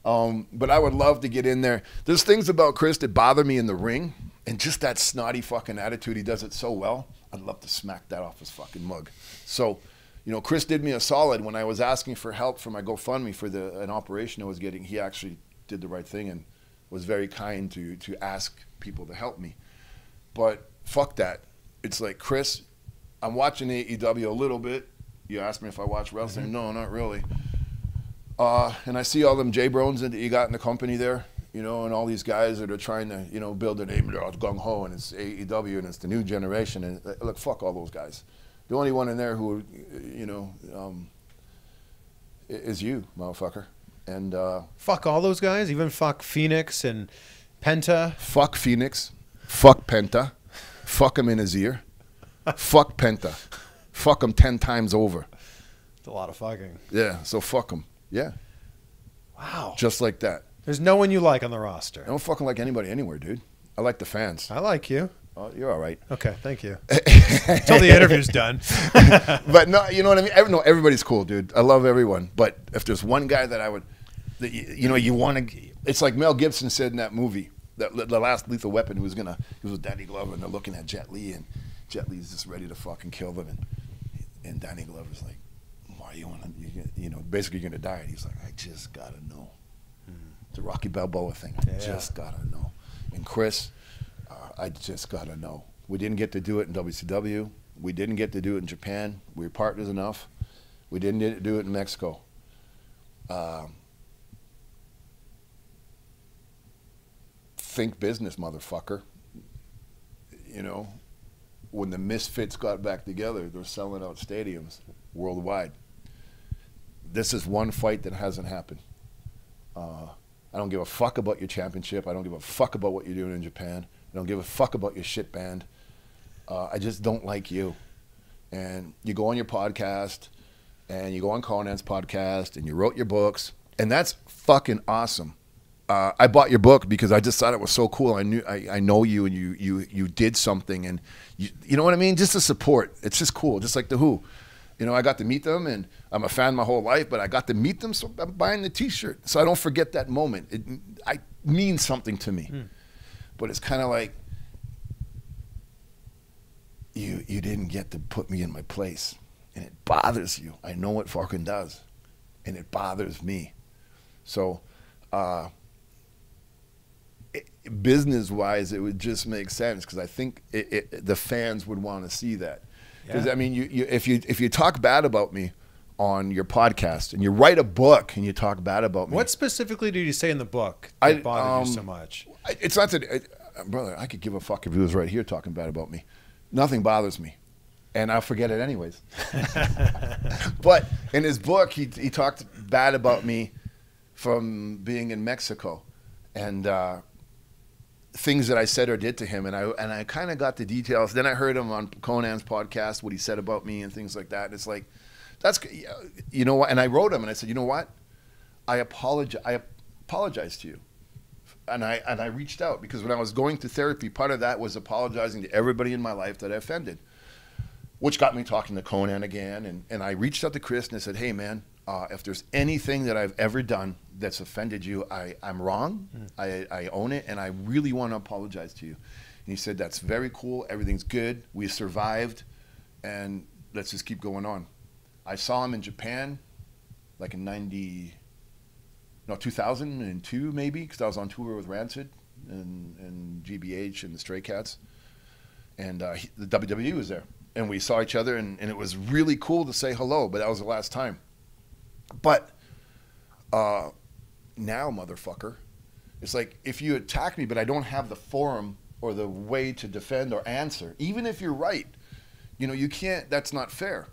But I would love to get in there. There's things about Chris that bother me in the ring, and just that snotty fucking attitude. He does it so well. I'd love to smack that off his fucking mug. So, you know, Chris did me a solid when I was asking for help for my GoFundMe for an operation I was getting. He actually did the right thing and was very kind to ask people to help me. But fuck that. It's like, Chris, I'm watching AEW a little bit. You asked me if I watch wrestling. No, not really. And I see all them J-Brones that you got in the company there, you know, and all these guys that are trying to, you know, build their name. They're all gung-ho, and it's AEW, and it's the new generation. And look, fuck all those guys. The only one in there who, you know, is you, motherfucker. And fuck all those guys, even fuck Phoenix and Penta. Fuck Phoenix. Fuck Penta. Fuck him in his ear. Fuck Penta. Fuck him 10 times over. It's a lot of fucking. Yeah, so fuck him. Yeah. Wow. Just like that. There's no one you like on the roster. I don't fucking like anybody anywhere, dude. I like the fans. I like you. Oh, you're all right. Okay, thank you. Until the interview's done. But no, you know what I mean? No, everybody's cool, dude. I love everyone. But if there's one guy that I would, that you know, you want to, it's like Mel Gibson said in that movie, the last Lethal Weapon, he was with Danny Glover, and they're looking at Jet Li, and Jet Li's just ready to fucking kill them. And Danny Glover's like, why you want to, you know, basically you're going to die. And he's like, I just got to know. The Rocky Balboa thing. I just got to know. And Chris, I just got to know. We didn't get to do it in WCW. We didn't get to do it in Japan. We were partners enough. We didn't get to do it in Mexico. Think business, motherfucker. You know, when the Misfits got back together, they're selling out stadiums worldwide. This is one fight that hasn't happened. I don't give a fuck about your championship. I don't give a fuck about what you're doing in Japan. I don't give a fuck about your shit band. I just don't like you. And you go on your podcast, and you go on Conan's podcast, and you wrote your books, and that's fucking awesome. I bought your book because I just thought it was so cool. I know you, and you did something, and you know what I mean? Just the support. It's just cool, just like The Who. You know, I got to meet them, and I'm a fan my whole life, but I got to meet them, so I'm buying the T-shirt. So I don't forget that moment. It means something to me. But it's kind of like, you didn't get to put me in my place. And it bothers you. I know it fucking does. And it bothers me. So, business-wise, it would just make sense, because I think the fans would want to see that. Because I mean, if you talk bad about me on your podcast, and you write a book and you talk bad about me, what specifically did you say in the book that bothered you so much? It's not that, brother. I could give a fuck if he was right here talking bad about me. Nothing bothers me, and I'll forget it anyways. But in his book, he talked bad about me from being in Mexico, and things that I said or did to him, and I kind of got the details. Then I heard him on Conan's podcast, what he said about me and things like that. And it's like, that's, you know what? And I wrote him, and I said, you know what? I apologize to you, and I reached out, because when I was going to therapy, part of that was apologizing to everybody in my life that I offended, which got me talking to Conan again. And I reached out to Chris, and I said, hey man, if there's anything that I've ever done that's offended you, I'm wrong. I own it, and I really want to apologize to you. And he said, that's very cool. Everything's good. We survived, and let's just keep going on. I saw him in Japan, like in 2002 maybe, because I was on tour with Rancid and GBH and the Stray Cats, and the WWE was there, and we saw each other, and it was really cool to say hello, but that was the last time. But now, motherfucker, it's like, if you attack me, but I don't have the forum or the way to defend or answer, even if you're right, you know, you can't, that's not fair.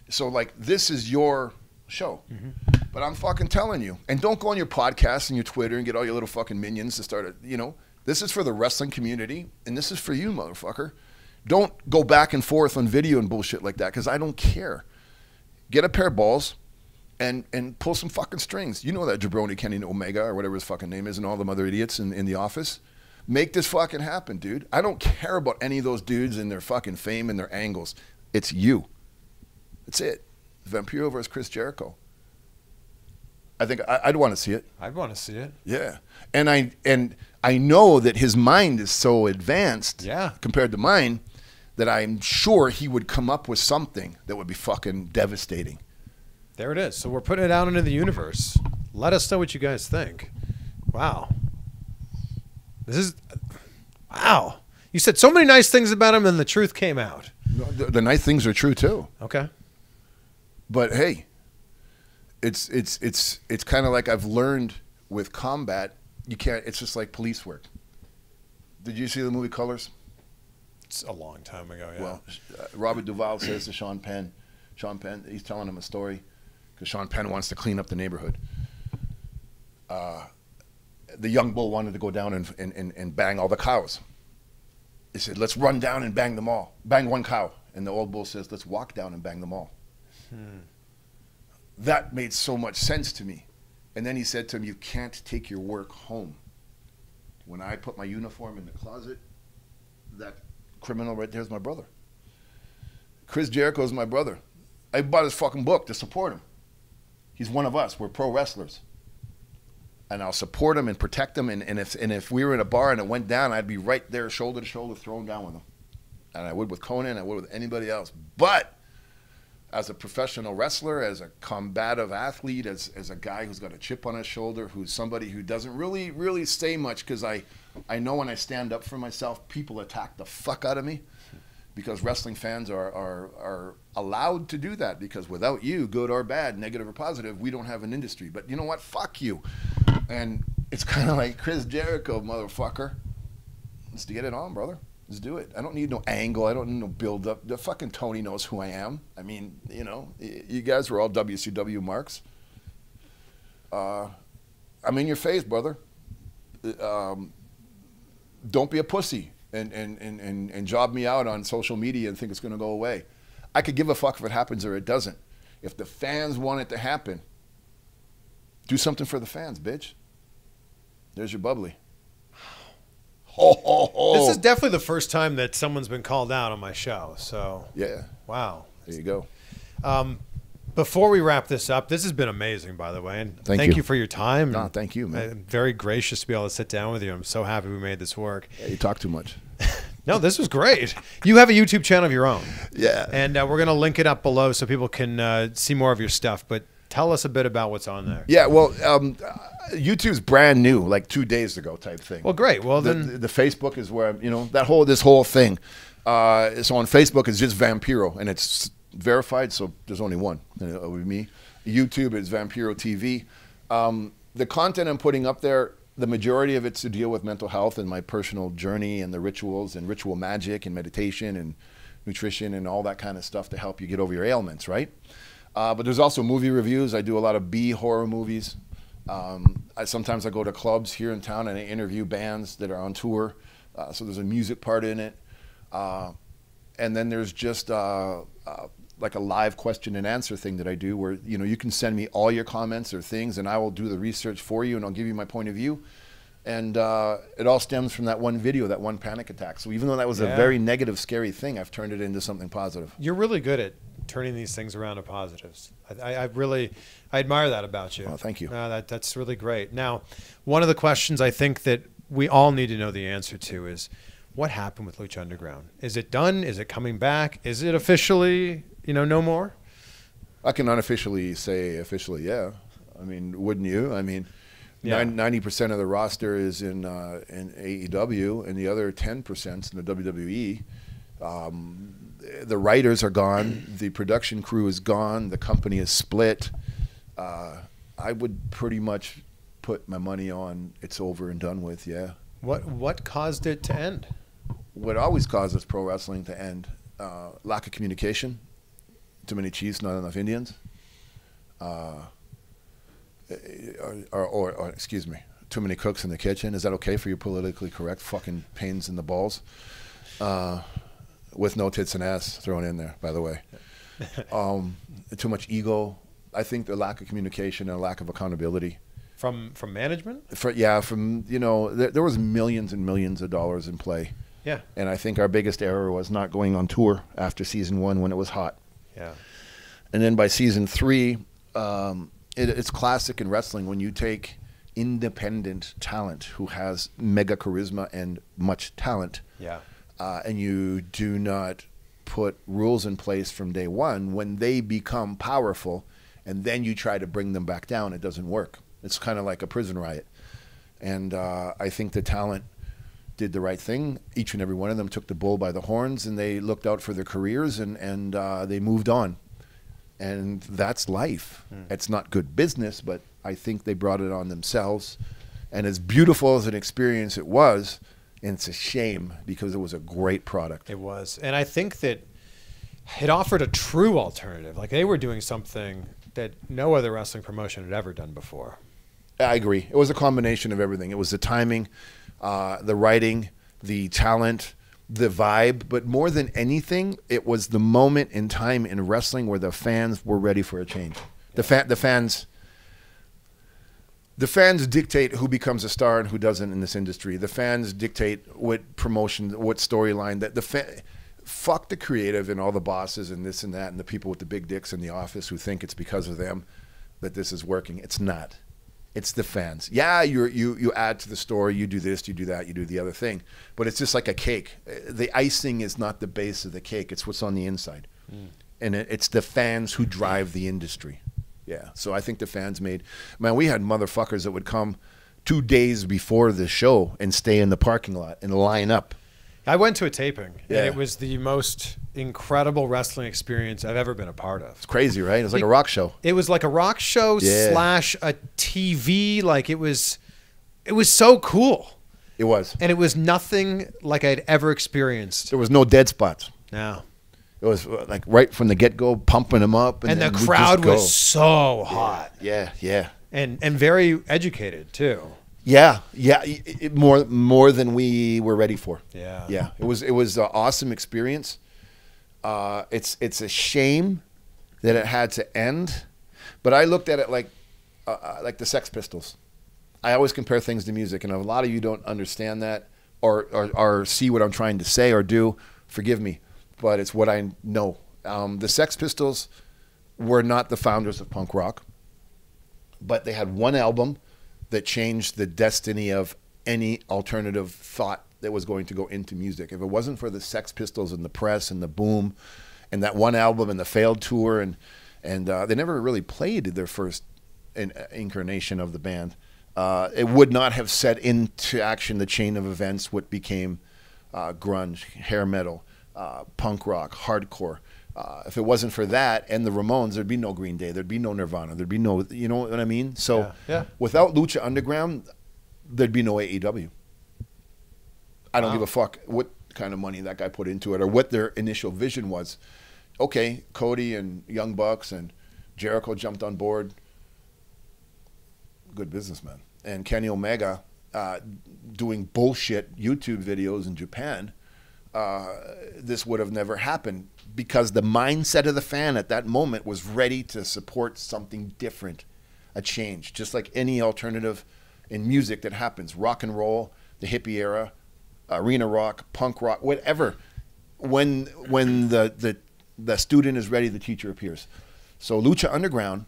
So, like, this is your show. But I'm fucking telling you, and don't go on your podcast and your Twitter and get all your little fucking minions to start, you know, this is for the wrestling community, and this is for you, motherfucker. Don't go back and forth on video and bullshit like that, because I don't care. Get a pair of balls and pull some fucking strings. You know that jabroni Kenny Omega, or whatever his fucking name is, and all them other idiots in the office. Make this fucking happen, dude. I don't care about any of those dudes and their fucking fame and their angles. It's you. That's it. Vampiro versus Chris Jericho. I think I'd want to see it. I'd want to see it. Yeah. And I know that his mind is so advanced, compared to mine, that I'm sure he would come up with something that would be fucking devastating. There it is. So we're putting it out into the universe. Let us know what you guys think. Wow. This is, wow. You said so many nice things about him, and the truth came out. No, the nice things are true too. Okay. But hey, it's kind of like I've learned with combat. You can't. It's just like police work. Did you see the movie Colors? It's a long time ago. Yeah. Well, Robert Duvall says to Sean Penn, he's telling him a story because Sean Penn wants to clean up the neighborhood. The young bull wanted to go down and bang all the cows. He said, let's run down and bang them all. Bang one cow. And the old bull says, let's walk down and bang them all. That made so much sense to me. And then he said to him, you can't take your work home. When I put my uniform in the closet, that criminal right there is my brother. Chris Jericho is my brother. I bought his fucking book to support him. He's one of us. We're pro wrestlers. And I'll support him and protect him. And if we were in a bar and it went down, I'd be right there, shoulder to shoulder, throwing down with him. And I would with Conan, I would with anybody else. But as a professional wrestler, as a combative athlete, as a guy who's got a chip on his shoulder, who's somebody who doesn't really say much, because I know when I stand up for myself, people attack the fuck out of me. Because wrestling fans are allowed to do that, because without you, good or bad, negative or positive, we don't have an industry. But you know what? Fuck you. And it's kind of like Chris Jericho, motherfucker. Let's get it on, brother. Let's do it. I don't need no angle. I don't need no build up. The fucking Tony knows who I am. I mean, you know, you guys were all WCW marks. I'm in your face, brother. Don't be a pussy and job me out on social media and think it's going to go away. I could give a fuck if it happens or it doesn't. If the fans want it to happen, do something for the fans, bitch. There's your bubbly. Ho, ho, ho. This is definitely the first time that someone's been called out on my show. So yeah, wow. There you go. Before we wrap this up, this has been amazing, by the way, and thank you for your time. No, thank you, man. I'm very gracious to be able to sit down with you. I'm so happy we made this work. Yeah, you talk too much. No, this was great. You have a YouTube channel of your own. Yeah. And we're going to link it up below so people can see more of your stuff. But tell us a bit about what's on there. Yeah, well, YouTube's brand new, like 2 days ago type thing. Well, great. Well, then the Facebook is where, you know, this whole thing. So on Facebook, it's just Vampiro, and it's verified, so there's only one with me. YouTube is Vampiro TV. The content I'm putting up there, the majority of it's to deal with mental health and my personal journey and the rituals and ritual magic and meditation and nutrition and all that kind of stuff to help you get over your ailments, right? But there's also movie reviews. I do a lot of B horror movies. Sometimes I go to clubs here in town and I interview bands that are on tour. So there's a music part in it. And then there's just like a live question and answer thing that I do where, you know, you can send me all your comments or things and I will do the research for you and I'll give you my point of view. And it all stems from that one video, that one panic attack. So even though that was a very negative, scary thing, I've turned it into something positive. You're really good at turning these things around to positives. I admire that about you. Oh, thank you. That's really great. Now, one of the questions I think that we all need to know the answer to is, what happened with Lucha Underground? Is it done? Is it coming back? Is it officially, you know, no more? I can unofficially say officially, yeah. I mean, wouldn't you? I mean, 90% of the roster is in AEW, and the other 10% in the WWE. The writers are gone. The production crew is gone. The company is split. I would pretty much put my money on it's over and done with, yeah. What caused it to end? What always causes pro wrestling to end? Lack of communication. Too many chiefs, not enough Indians. Or excuse me, too many cooks in the kitchen. Is that okay for you politically correct fucking pains in the balls? With no tits and ass thrown in there, by the way. Too much ego. I think the lack of communication and a lack of accountability. From management? From, you know, there was millions and millions of dollars in play. Yeah. And I think our biggest error was not going on tour after season 1 when it was hot. Yeah. And then by season 3, it's classic in wrestling when you take independent talent who has mega charisma and much talent. Yeah. And you do not put rules in place from day one. When they become powerful and then you try to bring them back down, it doesn't work. It's kind of like a prison riot. And I think the talent did the right thing. Each and every one of them took the bull by the horns, and they looked out for their careers, and they moved on. And that's life. It's not good business, but I think they brought it on themselves. And as beautiful as an experience it was, and it's a shame because it was a great product. It was. And I think that it offered a true alternative. Like, they were doing something that no other wrestling promotion had ever done before. I agree. It was a combination of everything. It was the timing, the writing, the talent, the vibe, but more than anything, it was the moment in time in wrestling where the fans were ready for a change. The fans dictate who becomes a star and who doesn't in this industry. The fans dictate what promotion, what storyline. Fuck the creative and all the bosses and this and that and the people with the big dicks in the office who think it's because of them that this is working. It's not. It's the fans. Yeah, you add to the story. You do this, you do that, you do the other thing. But it's just like a cake. The icing is not the base of the cake. It's what's on the inside. And it's the fans who drive the industry. Yeah. So I think the fans made... Man, we had motherfuckers that would come 2 days before the show and stay in the parking lot and line up. I went to a taping, and it was the most incredible wrestling experience I've ever been a part of. It's crazy, right? It was like a rock show. It was like a rock show slash a TV. Like, it was so cool. It was. And it was nothing like I'd ever experienced. There was no dead spots. No. It was like right from the get-go, pumping them up. And the crowd was so hot. Yeah. And very educated, too. Yeah, more than we were ready for. Yeah. It was an awesome experience. It's a shame that it had to end, but I looked at it like the Sex Pistols. I always compare things to music, and a lot of you don't understand that or see what I'm trying to say or do. Forgive me, but it's what I know. The Sex Pistols were not the founders of punk rock, but they had one album that changed the destiny of any alternative thought that was going to go into music. If it wasn't for the Sex Pistols and the press and the boom and that one album and the failed tour and they never really played their first incarnation of the band, it would not have set into action the chain of events what became grunge, hair metal, punk rock, hardcore. If it wasn't for that and the Ramones, there'd be no Green Day, there'd be no Nirvana, there'd be no, you know what I mean? So without Lucha Underground, there'd be no AEW. I don't give a fuck what kind of money that guy put into it or what their initial vision was. Okay, Cody and Young Bucks and Jericho jumped on board. Good businessman. And Kenny Omega doing bullshit YouTube videos in Japan. This would have never happened because the mindset of the fan at that moment was ready to support something different, a change, just like any alternative in music that happens. Rock and roll, the hippie era, arena rock, punk rock, whatever. When the student is ready, the teacher appears. So Lucha Underground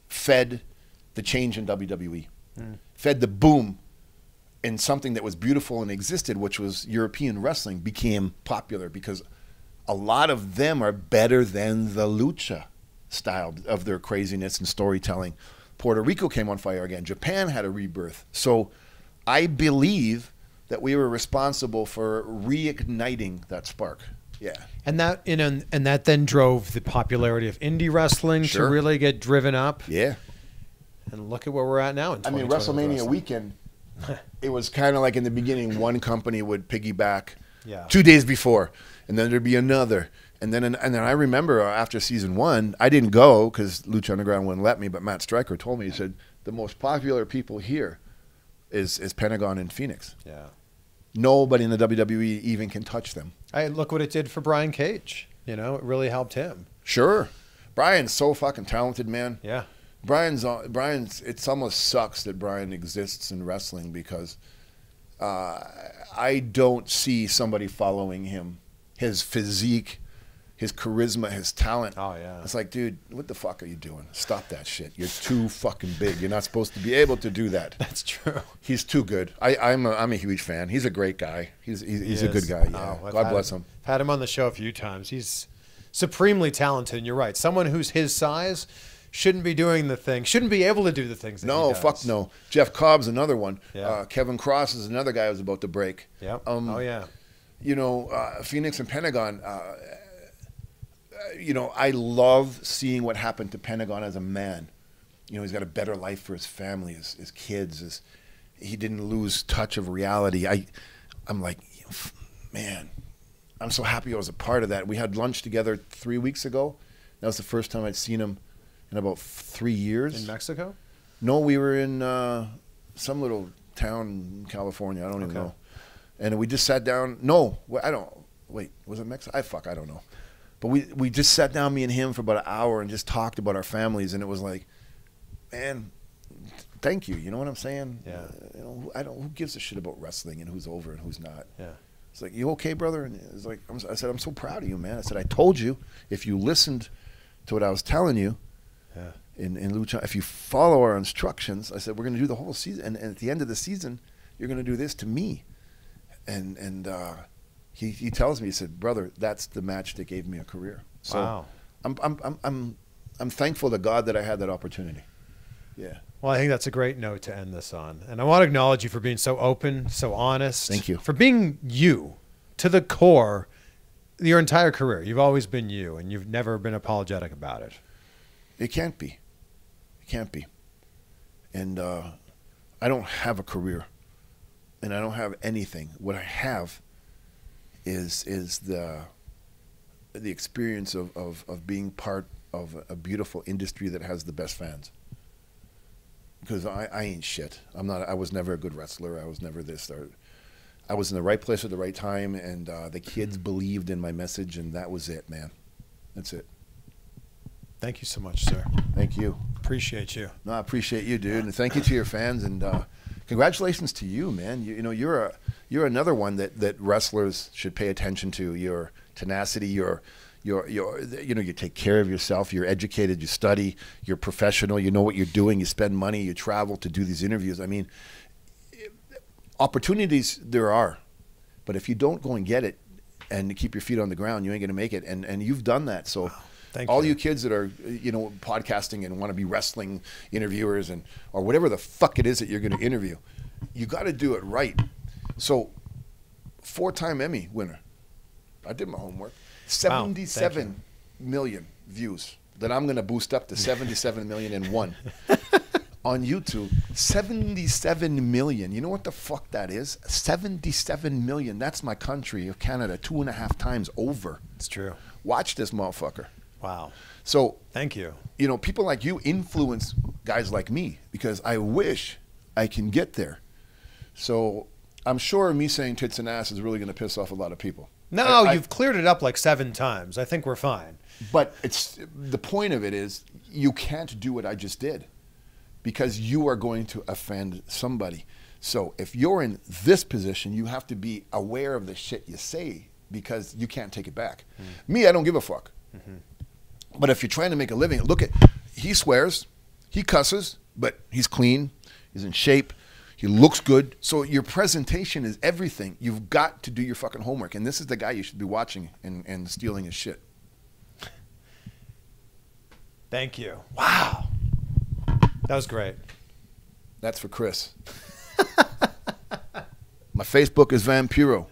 fed the change in WWE, fed the boom in something that was beautiful and existed, which was European wrestling, became popular because a lot of them are better than the lucha style of their craziness and storytelling. Puerto Rico came on fire again. Japan had a rebirth. So I believe that we were responsible for reigniting that spark. Yeah. And that, you know, and that then drove the popularity of indie wrestling to really get driven up. Yeah. And look at where we're at now in 2020. I mean, WrestleMania weekend, it was kind of like in the beginning, one company would piggyback 2 days before, and then there'd be another. And then I remember after season 1, I didn't go because Lucha Underground wouldn't let me, but Matt Stryker told me, he said, the most popular people here is Pentagon and Phoenix. Yeah. Nobody in the WWE even can touch them. Look what it did for Brian Cage. You know, it really helped him. Sure. Brian's so fucking talented, man. Yeah. Brian's it almost sucks that Brian exists in wrestling because I don't see somebody following him. His physique, his charisma, his talent. Oh, yeah. It's like, dude, what the fuck are you doing? Stop that shit. You're too fucking big. You're not supposed to be able to do that. That's true. He's too good. I'm a huge fan. He's a great guy. He's a good guy. Yeah. Oh, God bless him. I've had him on the show a few times. He's supremely talented, and you're right. Someone who's his size shouldn't be doing the thing, shouldn't be able to do the things that he does. Fuck no. Jeff Cobb's another one. Yeah. Kevin Cross is another guy who's about to break. Yep. Oh, yeah. You know, Phoenix and Pentagon, you know, I love seeing what happened to Pentagon as a man. You know, he's got a better life for his family, his kids. He didn't lose touch of reality. I'm like, man, I'm so happy I was a part of that. We had lunch together 3 weeks ago. That was the first time I'd seen him in about 3 years. In Mexico? No, we were in some little town in California. I don't even know. And we just sat down. No, I don't. Wait, was it Mexico? I don't know. But we just sat down, me and him, for about an hour and just talked about our families. And it was like, man, thank you. You know what I'm saying? Yeah. You know, who gives a shit about wrestling and who's over and who's not? Yeah. It's like, you okay, brother? And it's like, I said, I'm so proud of you, man. I said, I told you, if you listened to what I was telling you, in Lucha, if you follow our instructions, I said, we're going to do the whole season. And at the end of the season, you're going to do this to me. And he tells me, he said, brother, that's the match that gave me a career. So wow. I'm thankful to God that I had that opportunity. Yeah. Well, I think that's a great note to end this on. And I want to acknowledge you for being so open, so honest. Thank you. For being you to the core your entire career. You've always been you, and you've never been apologetic about it. It can't be. It can't be. And I don't have a career, and I don't have anything. What I have is the experience of being part of a beautiful industry that has the best fans. Because I ain't shit. I was never a good wrestler. I was never this. I was in the right place at the right time, and the kids believed in my message, and that was it, man. That's it. Thank you so much, sir. Thank you. Appreciate you. No, I appreciate you, dude, and thank you to your fans, and congratulations to you, man. You know, you're another one that wrestlers should pay attention to. Your tenacity, you know, you take care of yourself. You're educated. You study. You're professional. You know what you're doing. You spend money. You travel to do these interviews. I mean, opportunities there are, but if you don't go and get it and keep your feet on the ground, you ain't gonna make it. And you've done that. So, all you kids that are podcasting and want to be wrestling interviewers or whatever the fuck it is that you're gonna interview, you got to do it right. So, 4-time Emmy winner. I did my homework. 77 million views that I'm going to boost up to 77 million and one on YouTube. 77 million. You know what the fuck that is? 77 million. That's my country of Canada 2.5 times over. It's true. Watch this motherfucker. Wow. So thank you. You know, people like you influence guys like me because I wish I can get there. So I'm sure me saying tits and ass is really going to piss off a lot of people. No, you've cleared it up like 7 times. I think we're fine. But the point of it is you can't do what I just did because you are going to offend somebody. So if you're in this position, you have to be aware of the shit you say because you can't take it back. Me, I don't give a fuck. But if you're trying to make a living, he swears, he cusses, but he's clean, he's in shape. He looks good. So your presentation is everything. You've got to do your fucking homework. And this is the guy you should be watching and stealing his shit. Thank you. Wow. That was great. That's for Chris. My Facebook is Vampiro.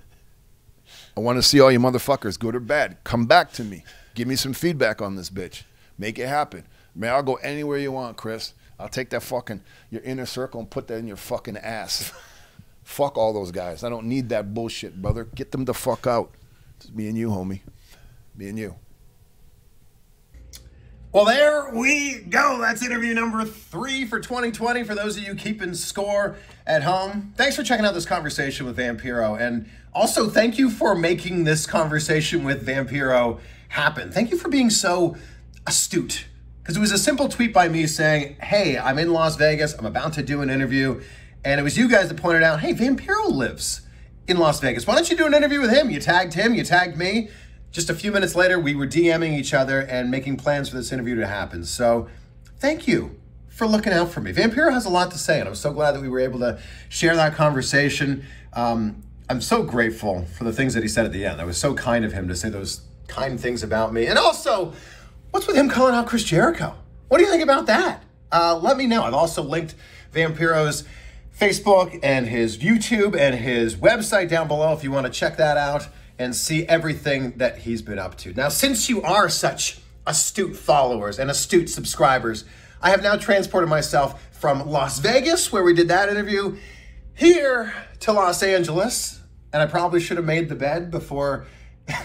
I want to see all you motherfuckers, good or bad. Come back to me. Give me some feedback on this bitch. Make it happen. Man, I'll go anywhere you want, Chris. I'll take that your inner circle and put that in your fucking ass. Fuck all those guys. I don't need that bullshit, brother. Get them the fuck out. It's me and you, homie. Me and you. Well, there we go. That's interview number 3 for 2020 for those of you keeping score at home. Thanks for checking out this conversation with Vampiro. And also, thank you for making this conversation with Vampiro happen. Thank you for being so astute. Because it was a simple tweet by me saying, hey, I'm in Las Vegas. I'm about to do an interview. And it was you guys that pointed out, hey, Vampiro lives in Las Vegas. Why don't you do an interview with him? You tagged him. You tagged me. Just a few minutes later, we were DMing each other and making plans for this interview to happen. So thank you for looking out for me. Vampiro has a lot to say, and I'm so glad that we were able to share that conversation. I'm so grateful for the things that he said at the end. That was so kind of him to say those kind things about me. And also, what's with him calling out Chris Jericho? What do you think about that? Let me know. I've also linked Vampiro's Facebook and his YouTube and his website down below if you want to check that out and see everything that he's been up to. Now, since you are such astute followers and astute subscribers, I have now transported myself from Las Vegas, where we did that interview, here to Los Angeles. And I probably should have made the bed before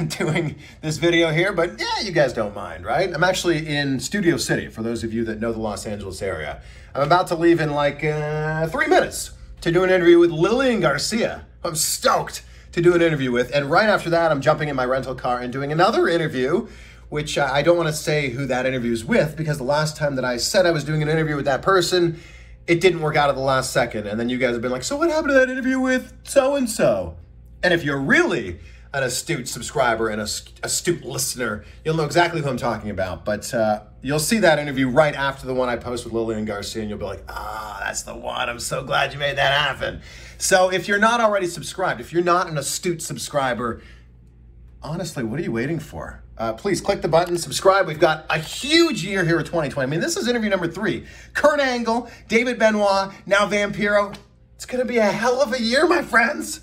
doing this video here, but yeah, you guys don't mind, right? I'm actually in Studio City, for those of you that know the Los Angeles area. I'm about to leave in like 3 minutes to do an interview with Lillian Garcia. I'm stoked to do an interview with. And right after that, I'm jumping in my rental car and doing another interview, which I don't want to say who that interview is with, because the last time that I said I was doing an interview with that person, it didn't work out at the last second. And then you guys have been like, so what happened to that interview with so-and-so? And if you're really an astute subscriber and astute listener, you'll know exactly who I'm talking about. But you'll see that interview right after the one I post with Lillian Garcia, and you'll be like, that's the one. I'm so glad you made that happen. So if you're not already subscribed, if you're not an astute subscriber, honestly, what are you waiting for? Please click the button, subscribe. We've got a huge year here with 2020. I mean, this is interview number 3. Kurt Angle, David Benoit, now Vampiro. It's going to be a hell of a year, my friends.